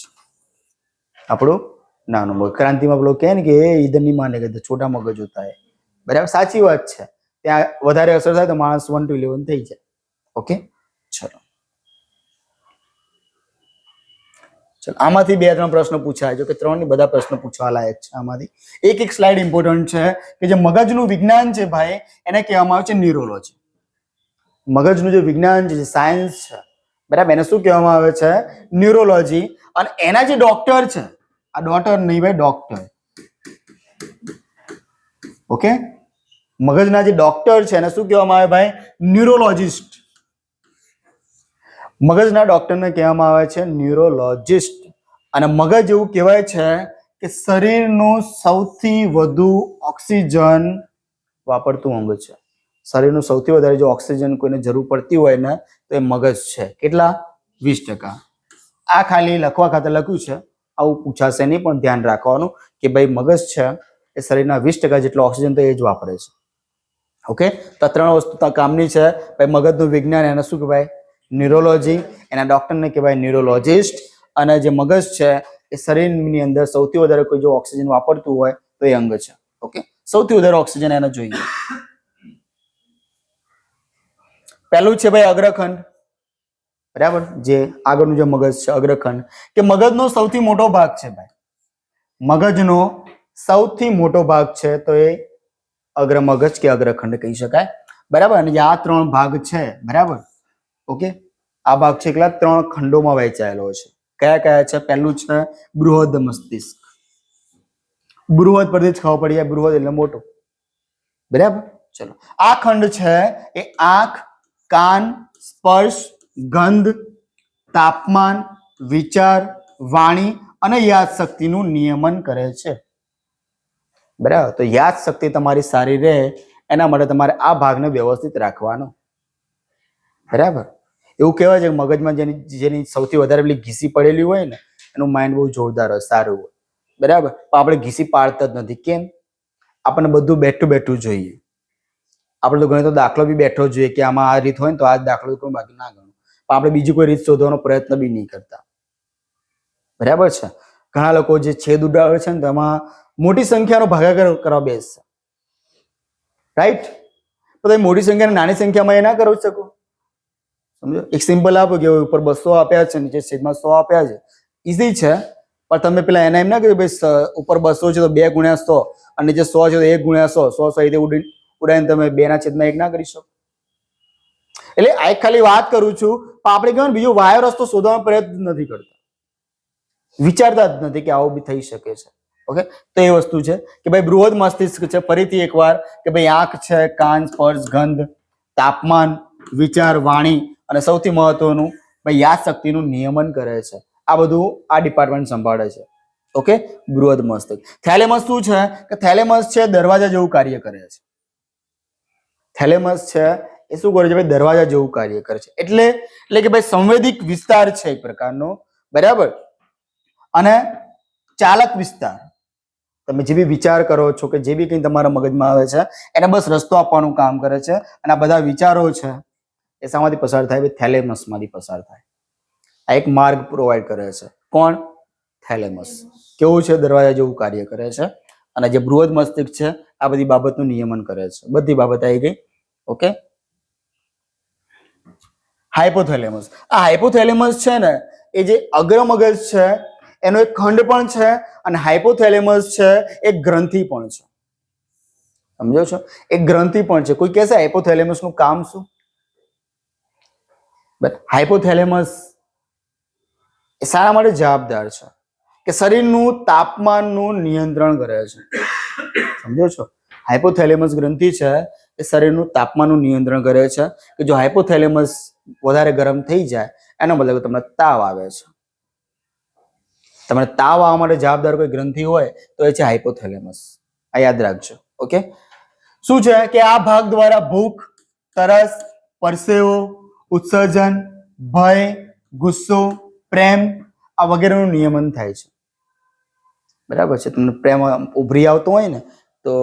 આપણું નાનું મગજ. ક્રાંતિમાં પેલો કહે ને કે ઇધર નહીં માને કે છોટા મગજ હોતા હે, બરાબર. સાચી વાત છે. ત્યાં વધારે અસર થાય તો માણસ 1 to 11 થઈ જાય. ઓકે, ચલો ચલો આમાંથી 2-3 પ્રશ્નો પૂછાય, જો કે 3 ની બધા પ્રશ્નો પૂછવા લાયક છે. આમાંથી એક સ્લાઇડ ઇમ્પોર્ટન્ટ છે કે જે મગજનું વિજ્ઞાન છે ભાઈ, એને કહેવામાં આવે છે ન્યુરોલોજી. મગજનું જે વિજ્ઞાન છે, સાયન્સ છે, બરાબર, એને શું કહેવામાં આવે છે? ન્યુરોલોજી. અને એના જે ડોક્ટર છે, આ ડોક્ટર નહીં ભાઈ, ડોક્ટર. ઓકે, મગજના જે ડોક્ટર છે એને શું કહેવામાં આવે ભાઈ? ન્યુરોલોજિસ્ટ. મગજના ડોક્ટરને કહેવામાં આવે છે ન્યુરોલોજિસ્ટ. અને મગજ એવું કહેવાય છે કે શરીરનું સૌથી વધુ ઓક્સિજન વાપરતું અંગ છે. શરીરનું સૌથી વધારે જો ઓક્સિજન કોઈને જરૂર પડતી હોય ને તો એ મગજ છે. કેટલા? 20%. આ ખાલી લખવા ખાતર લખ્યું છે, આવું પૂછાશે નહીં, પણ ધ્યાન રાખવાનું કે ભાઈ મગજ છે એ શરીરના 20% જેટલો ઓક્સિજન તો એ જ વાપરે છે. ઓકે, તો 3 વસ્તુ કામની છે. ભાઈ મગજનું વિજ્ઞાન એને શું કહેવાય? ન્યુરોલોજી. એના ડોક્ટરને કહેવાય ન્યુરોલોજિસ્ટ. અને જે મગજ છે એ શરીરની અંદર સૌથી વધારે કોઈ જો ઓક્સિજન વાપરતું હોય તો એ અંગ છે. ઓકે, સૌથી વધારે ઓક્સિજન એને જોઈએ. પહેલું છે ભાઈ અગ્રખંડ, બરાબર. જે આગળનું જે મગજ છે અગ્રખંડ, કે મગજનો સૌથી મોટો ભાગ છે ભાઈ. મગજનો સૌથી મોટો ભાગ છે તો એ અગ્ર મગજ કે અગ્રખંડ કહી શકાય, બરાબર. અને જે આ 3 ભાગ છે, બરાબર, ઓકે, આ ભાગ છે કેટલા? 3 ખંડોમાં વહેંચાયેલો છે. કયા કયા છે? પહેલું છે બૃહદ મસ્તિષ્ક. બૃહદ પરથી જ ખબર પડી જાય, બૃહદ એટલે મોટો, બરાબર. ચલો, આ ખંડ છે એ આંખ, કાન, સ્પર્શ, ગંધ, તાપમાન, વિચાર, વાણી અને યાદશક્તિનું નિયમન કરે છે, બરાબર. તો યાદશક્તિ તમારી સારી રહે એના માટે તમારે આ ભાગને વ્યવસ્થિત રાખવાનો, બરાબર. એવું કહેવાય છે કે મગજમાં જેની સૌથી વધારે પેલી ઘીસી પડેલી હોય ને એનું માઇન્ડ બહુ જોરદાર હોય, સારું હોય, બરાબર. પણ આપણે ઘીસી પાડતા જ નથી. કેમ? આપણને બધું બેઠું બેઠું જોઈએ. આપણે તો ઘણી તો દાખલો બી બેઠો જોઈએ કે આમાં આ રીત હોય ને તો આ દાખલો કોઈ બાકી ના ગણો, પણ આપણે બીજી કોઈ રીત શોધવાનો પ્રયત્ન બી નહીં કરતા, બરાબર છે. ઘણા લોકો જે છેદ ઉડાવે છે ને તેમાં મોટી સંખ્યાનો ભાગાકાર કરવા બેસશે, રાઈટ. તો તમે મોટી સંખ્યાને નાની સંખ્યામાં એ ના કરી શકો. સમજો, એક સિમ્પલ આપો કે ઉપર 200 આપ્યા છે, નીચે છેદમાં 100 આપ્યા છે, ઈઝી છે. પણ તમે પેલા એના એમ ના કહ્યું ભાઈ ઉપર 200 છે તો 2 ગુણ્યા 100 અને નીચે 100 છે તો 1 ગુણ્યા 100, 100 રીતે ઉડાઈને તમે 2/1 ના કરી શકો. એટલે આ ખાલી વાત કરું છું, પણ આપણે કહેવાય બીજો વાયો રસ્તો શોધવાનો પ્રયત્ન નથી કરતા, વિચારતા જ નથી કે આવું બી થઈ શકે છે. ઓકે, તો એ વસ્તુ છે કે ભાઈ બૃહદ મસ્તિષ્ક છે. ફરીથી એકવાર કે ભાઈ આંખ છે, કાન, સ્પર્શ, ગંધ, તાપમાન, વિચાર, વાણી અને સૌથી મહત્વનું ભાઈ યાદશક્તિનું નિયમન કરે છે. આ બધું આ ડિપાર્ટમેન્ટ સંભાળે છે. ઓકે, બૃહદ મસ્તિષ્ક. થેલેમસ શું છે? કે થેલેમસ છે દરવાજા જેવું કાર્ય કરે છે. થેલેમસ છે એ શું કરે છે ભાઈ? દરવાજા જેવું કાર્ય કરે છે. એટલે કે ભાઈ સંવેદિક વિસ્તાર છે એક પ્રકારનો, બરાબર. અને ચાલક વિસ્તાર. તમે જે બી વિચાર કરો છો કે જે બી કંઈ તમારા મગજમાં આવે છે એને બસ રસ્તો આપવાનું કામ કરે છે. અને આ બધા વિચારો છે એ શામાંથી પસાર થાય? થેલેમસમાંથી પસાર થાય. આ એક માર્ગ પ્રોવાઈડ કરે છે. કોણ? થેલેમસ. કેવું છે? દરવાજા જેવું કાર્ય કરે છે. અને જે બૃહદ મસ્તિષ્ક છે આ બધી બાબતનું નિયમન કરે છે. બધી બાબત આવી ગઈ. Okay, hypothalamus. આ હાઇપોથેલેમસ છે ને એ જે અગ્ર મગજ છે એનો એક ખંડ પણ છે અને હાઇપોથેલેમસ છે એક ગ્રંથિ પણ છે. સમજો છો? એક ગ્રંથિ પણ છે. કોઈ કહેશે હાઇપોથેલેમસ નું કામ શું? હાઇપોથેલેમસ એ શાના માટે જવાબદાર છે કે શરીરનું તાપમાનનું નિયંત્રણ કરે છે. સમજો છો? હાઇપોથેલેમસ ગ્રંથિ છે એ શરીરનું તાપમાનનું નિયંત્રણ કરે છે કે જો હાઇપોથેલેમસ વધારે ગરમ થઈ જાય એનો મતલબ તમને તાવ આવે છે. તમને તાવ આવવા માટે જવાબદાર કોઈ ગ્રંથિ હોય તો એ છે હાઇપોથેલેમસ. આ યાદ રાખજો. ઓકે, શું છે કે આ ભાગ દ્વારા ભૂખ, તરસ, પરસેવો, ઉત્સર્જન, ભય, ગુસ્સો, પ્રેમ આ વગેરેનું નિયમન થાય છે. બરાબર છે? તમને પ્રેમ ઉભરી આવતો હોય ને તો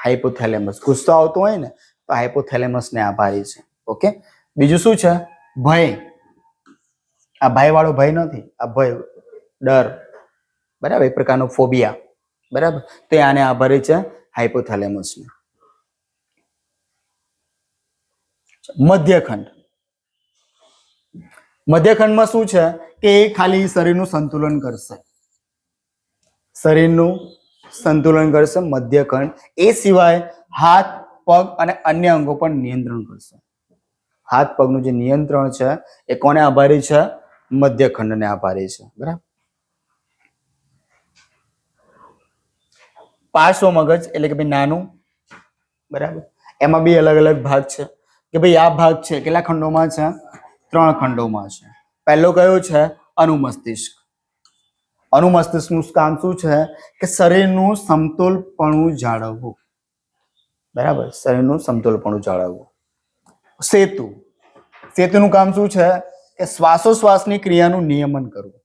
હાઇપોથેલેમસ, ગુસ્સો આવતો હોય ને તો હાઇપોથેલેમસ ને આભારી છે. ઓકે, બીજું શું છે? ભય. આ ભય વાળો ભય નથી, આ ભય ડર, બરાબર, એક પ્રકારનો ફોબિયા, બરાબર, તો આને આભારી છે હાઇપોથેલેમસ ને. મધ્યખંડ. મધ્યખંડમાં શું છે કે એ ખાલી શરીરનું સંતુલન કરશે, શરીરનું સંતુલન કરશે મધ્યખંડ. એ સિવાય હાથ, પગ અને અન્ય અંગો પર નિયંત્રણ કરશે. હાથ પગનું જે નિયંત્રણ છે એ કોને આભારી છે? મધ્યખંડને આભારી છે. બરાબર. પાર્શ્વ મગજ એટલે કે ભાઈ નાનું, બરાબર, એમાં બી અલગ અલગ ભાગ છે કે ભાઈ આ ભાગ છે કેટલા ખંડોમાં છે? 3 ખંડોમાં છે. પહેલો કયો છે? અનુમસ્તિષ્ક. અનુમસ્તિષ્કનું કામ શું છે કે શરીરનું સમતોલપણું જાળવવું. બરાબર, શરીરનું સમતોલપણું જાળવવું. સેતુ. સેતુનું કામ શું છે કે શ્વાસોશ્વાસની ક્રિયાનું નિયમન કરવું.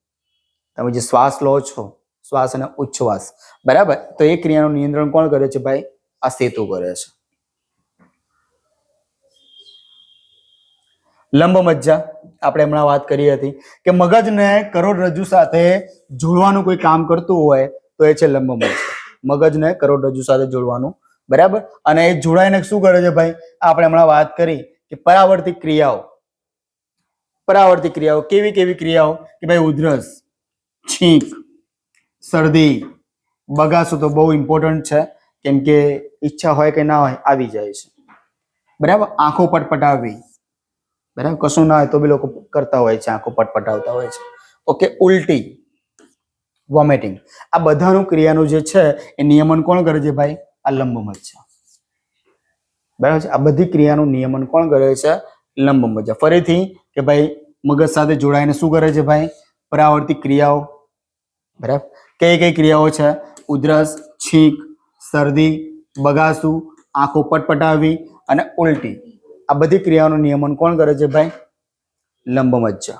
તમે જે શ્વાસ લો છો, શ્વાસ અને ઉચ્છ્વાસ, બરાબર, તો એ ક્રિયાનું નિયંત્રણ કોણ કરે છે? ભાઈ આ સેતુ કરે છે. લંબ મજ્જા આપણે હમણાં વાત કરી હતી કે મગજને કરોડરજ્જુ સાથે જોડવાનું કોઈ કામ કરતું હોય તો એ છે લંબ મજ્જા. મગજને કરોડરજ્જુ સાથે જોડવાનું, બરાબર, અને એ જોડાઈને શું કરે છે ભાઈ? આપણે હમણાં વાત કરી કે પરાવર્તિત ક્રિયાઓ. પરાવર્તિત ક્રિયાઓ કેવી કેવી ક્રિયાઓ કે ભાઈ ઉધરસ, છીંક, શરદી, બગાસું તો બહુ ઇમ્પોર્ટન્ટ છે કેમ કે ઈચ્છા હોય કે ના હોય આવી જાય છે. બરાબર. આંખો પટપટાવવી, બરાબર, કશું ના હોય તો બી લોકો કરતા હોય છે, આંખો પટપટાવતા હોય છે. ઓકે, ઉલટી, વોમિટિંગ, આ બધાનું ક્રિયાનું જે છે એ નિયમન કોણ કરે છે ભાઈ? આ લંબ મજ્જા. બરાબર છે? આ બધી ક્રિયાનું નિયમન કોણ કરે છે? લંબ મજ્જા. ફરીથી કે ભાઈ મગજ સાથે જોડાઈને શું કરે છે ભાઈ? પરાવર્તિત ક્રિયાઓ. બરાબર. કઈ કઈ ક્રિયાઓ છે? ઉધરસ, છીંક, શરદી, બગાસું, આંખો પટપટાવવી અને ઉલટી. આ બધી ક્રિયાઓનું નિયમન કોણ કરે છે ભાઈ? લંબ મજ્જા.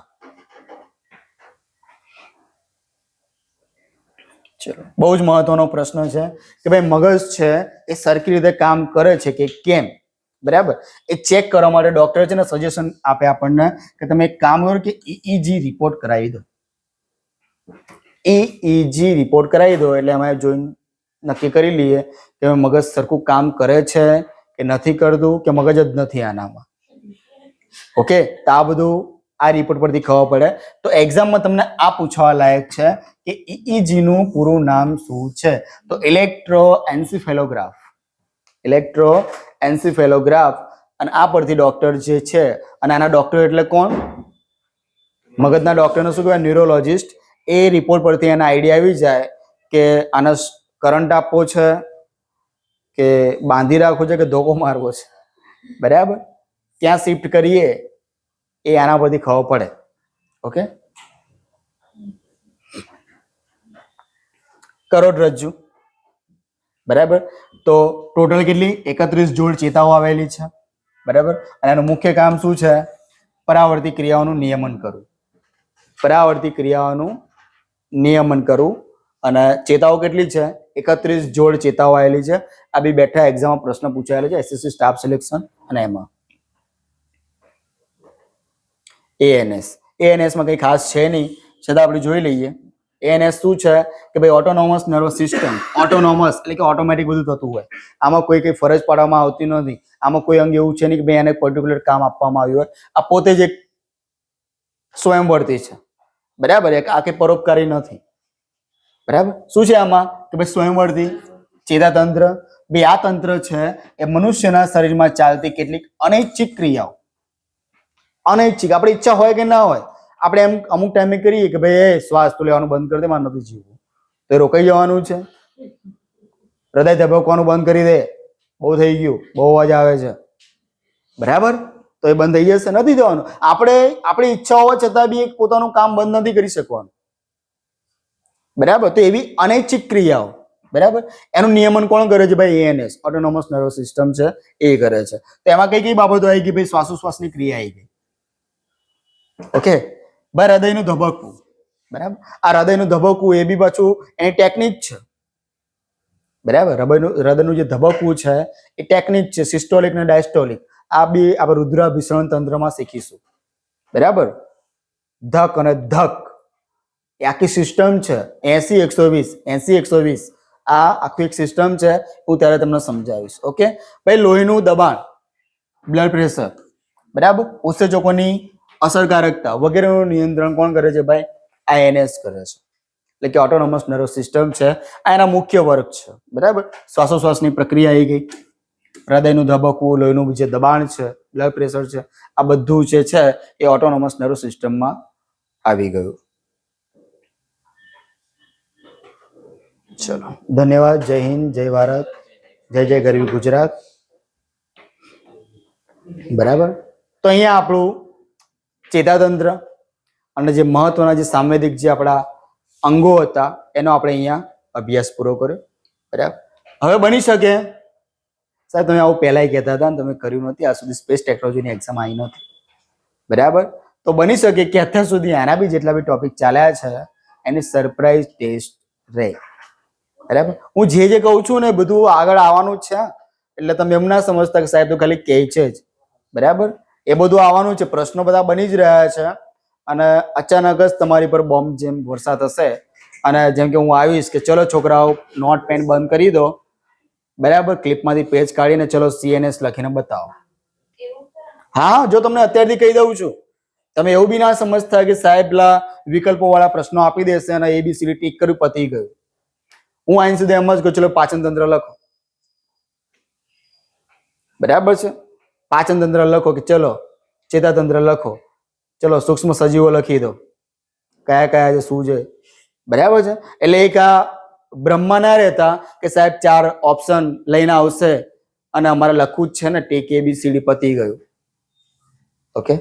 ચલો, બહુ જ મહત્વનો પ્રશ્ન છે કે ભાઈ મગજ છે એ સરખી રીતે કામ કરે છે કે કેમ? બરાબર, એ ચેક કરવા માટે ડોક્ટર છે ને સજેશન આપે આપણને કે તમે એક કામ કરો કે EEG રિપોર્ટ કરાવી દો. EEG રિપોર્ટ કરાવી દો એટલે અમે જોઈને નક્કી કરી લઈએ કે મગજ સરખું કામ કરે છે કે નથી કરતું કે મગજ જ નથી આનામાં. ઓકે, તો આ બધું આ રિપોર્ટ પરથી ખબર પડે. તો એક્ઝામમાં તમને આ પૂછવા લાયક છે કે EEG નું પૂરું નામ શું છે? તો ઇલેક્ટ્રોએન્સીફેલોગ્રાફ. ઇલેક્ટ્રોએન્સીફેલોગ્રાફ. અને આ પરથી ડોક્ટર જે છે, અને આના ડોક્ટર એટલે કોણ? મગજના ડોક્ટરને શું કહેવાય? ન્યુરોલોજિસ્ટ. એ રિપોર્ટ પરથી એને આઈડિયા આવી જાય કે આને કરંટ આપવો છે કે બાંધી રાખવો છે કે ધોકો મારવો છે. બરાબર, ક્યાં શિફ્ટ કરીએ એ આના પરથી ખબર પડે. ઓકે, કરોડરજ્જુ. બરાબર, તો ટોટલ કેટલી? 31 જોડ ચેતાઓ આવેલી છે. બરાબર, અને એનું મુખ્ય કામ શું છે? પરાવર્તિત ક્રિયાઓનું નિયમન કરવું. પરાવર્તિત ક્રિયાઓનું નિયમન કરવું. અને ચેતાઓ કેટલી છે? 31 જોડ ચેતાઓ આવેલી છે. આ બી બેઠા એક્ઝામમાં પ્રશ્ન પૂછાયેલો છે SSC સ્ટાફ સિલેક્શન અને એમાં. ANS માં કઈ ખાસ છે નહીં, છતાં આપણે જોઈ લઈએ. ANS શું છે કે ભાઈ ઓટોનોમસ નર્વસ સિસ્ટમ. ઓટોનોમસ એટલે કે ઓટોમેટિક બધું થતું હોય. આમાં કોઈ કઈ ફરજ પાડવામાં આવતી નથી. આમાં કોઈ અંગ એવું છે નહીં કે ભાઈ એને પર્ટિક્યુલર કામ આપવામાં આવ્યું હોય. આ પોતે જ એક સ્વયંવર્તી છે. બરાબર, આ કે પરોપકારી નથી. બરાબર, શું છે આમાં કે ભાઈ સ્વયંવર્તી, ચેતાતંત્ર. બે આ તંત્ર છે એ મનુષ્યના શરીરમાં ચાલતી કેટલીક અનૈચ્છિક ક્રિયાઓ, અનૈચ્છિક, આપણી ઈચ્છા હોય કે ના હોય, આપણે એમ અમુક ટાઈમે કરીએ કે ભાઈ એ શ્વાસ તો લેવાનું બંધ કરી દે, મારે નથી જીવવું, તો એ રોકાઈ જવાનું છે. હૃદય ધબકવાનું બંધ કરી દે, બહુ થઈ ગયું, બહુ અવાજ આવે છે, બરાબર, તો એ બંધ થઈ જશે, નથી થવાનું. આપણે આપણી ઈચ્છા હોવા છતાં બી એક પોતાનું કામ બંધ નથી કરી શકવાનું, બરાબર. તો એવી અનૈચ્છિક ક્રિયાઓ, બરાબર, એનું નિયમન કોણ કરે છે ભાઈ? એએનએસ, ઓટોનોમસ નર્વસ સિસ્ટમ છે, એ કરે છે. તો એમાં કઈ કઈ બાબતો આવી ગઈ ભાઈ? શ્વાસોશ્વાસની ક્રિયા આવી ગઈ. ઓકે ભાઈ, હૃદયનું ધબકવું, બરાબર, આ હૃદયનું ધબકવું એ બી પાછું એની ટેકનિક છે, બરાબર. હૃદયનું જે ધબકવું છે એ ટેકનિક છે, સિસ્ટોલિક અને ડાયસ્ટોલિક. આ બી આપણે રુદ્રાભિસરણ તંત્રમાં શીખીશું, બરાબર. ધક અને ધક એ આખી સિસ્ટમ છે, 80-120 આ આખી એક સિસ્ટમ છે, હું ત્યારે તમને સમજાવીશ. ઓકે ભાઈ, લોહીનું દબાણ, બ્લડ પ્રેશર, બરાબર, ઉત્સેચકોની અસરકારકતા વગેરેનું નિયંત્રણ કોણ કરે છે ભાઈ? આઈએનએસ કરે છે, એટલે કે ઓટોનોમસ નર્વસ સિસ્ટમ છે. આ એના મુખ્ય વર્ગ છે, બરાબર. શ્વાસોશ્વાસની પ્રક્રિયા આવી ગઈ, હૃદયનું ધબકવું, લોહીનું જે દબાણ છે, બ્લડ પ્રેશર છે, આ બધું જે છે એ ઓટોનોમસ નર્વસ સિસ્ટમમાં આવી ગયું. ચલો, ધન્યવાદ. જય હિન્દ, જય ભારત, જય જય ગરવી ગુજરાત. બરાબર. તો અહીંયા આપણું ચેતાતંત્ર અને જે મહત્વના જે સાંવેદિક જે આપણા અંગો હતા એનો આપણે અહીંયા અભ્યાસ પૂરો કર્યો, બરાબર. હવે બની શકે સાહેબ તમે આવું પહેલાંય કહેતા હતા ને તમે કર્યું નથી, આ સુધી સ્પેસ ટેકનોલોજીની એક્ઝામ આવી નથી, બરાબર. તો બની શકે કે અત્યાર સુધી આના બી જેટલા બી ટોપિક ચાલ્યા છે એની સરપ્રાઈઝ ટેસ્ટ રહે, બરાબર. હું જે જે કહું છું ને બધું આગળ આવવાનું જ છે, એટલે તમે એમ ના સમજતા કે સાહેબ તો ખાલી કહે છે જ, બરાબર. એ બધું આવવાનું છે, પ્રશ્નો બધા બની જ રહ્યા છે, અને અચાનક જ તમારી પર બોમ્બ જેમ વરસાદ હશે, અને જેમ કે હું આવીશ કે ચલો છોકરાઓ નોટ પેન બંધ કરી દો, બરાબર, ક્લિપમાંથી પેજ કાઢીને ચલો સીએનએસ લખીને બતાવો. હા, જો તમને અત્યારથી કહી દઉં છું, તમે એવું બી ના સમજતા કે સાહેબ વિકલ્પો વાળા પ્રશ્નો આપી દેશે અને એબીસીડી ટીક કર્યું પતી ગયું. હું આઈન સુધી એમ જ કહું, ચલો પાચન તંત્ર લખો, બરાબર છે. પાચન તંત્ર લખો કે ચલો ચેતાતંત્ર લખો, ચલો સૂક્ષ્મ સજીવો લખી દો, કયા કયા છે શું છે, બરાબર છે. એટલે એક આ બ્રહ્મા ના રહેતા કે સાહેબ 4 ઓપ્શન લઈને આવશે અને અમારે લખવું જ છે ને ટેક એબીસીડી પતી ગયું. ઓકે,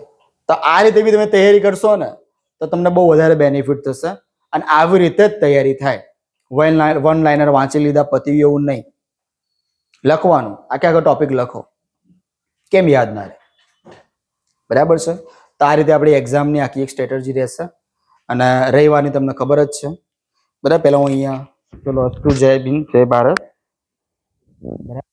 તો આ રીતે બી તમે તૈયારી કરશો ને તો તમને બહુ વધારે બેનિફિટ થશે, અને આવી રીતે જ તૈયારી થાય. વન લાઇનર વાંચી લીધા પતી એવું નહીં, લખવાનું, આખો ટોપિક લખો, કેમ યાદ ના રહે, બરાબર છે. તો આ રીતે આપણી એક્ઝામની આખી એક સ્ટ્રેટેજી રહેશે, અને રવિવારની તમને ખબર જ છે, બરાબર. પહેલા હું અહીંયા ચલો અસ્તુ જય ભીમ જય ભારત, બરાબર.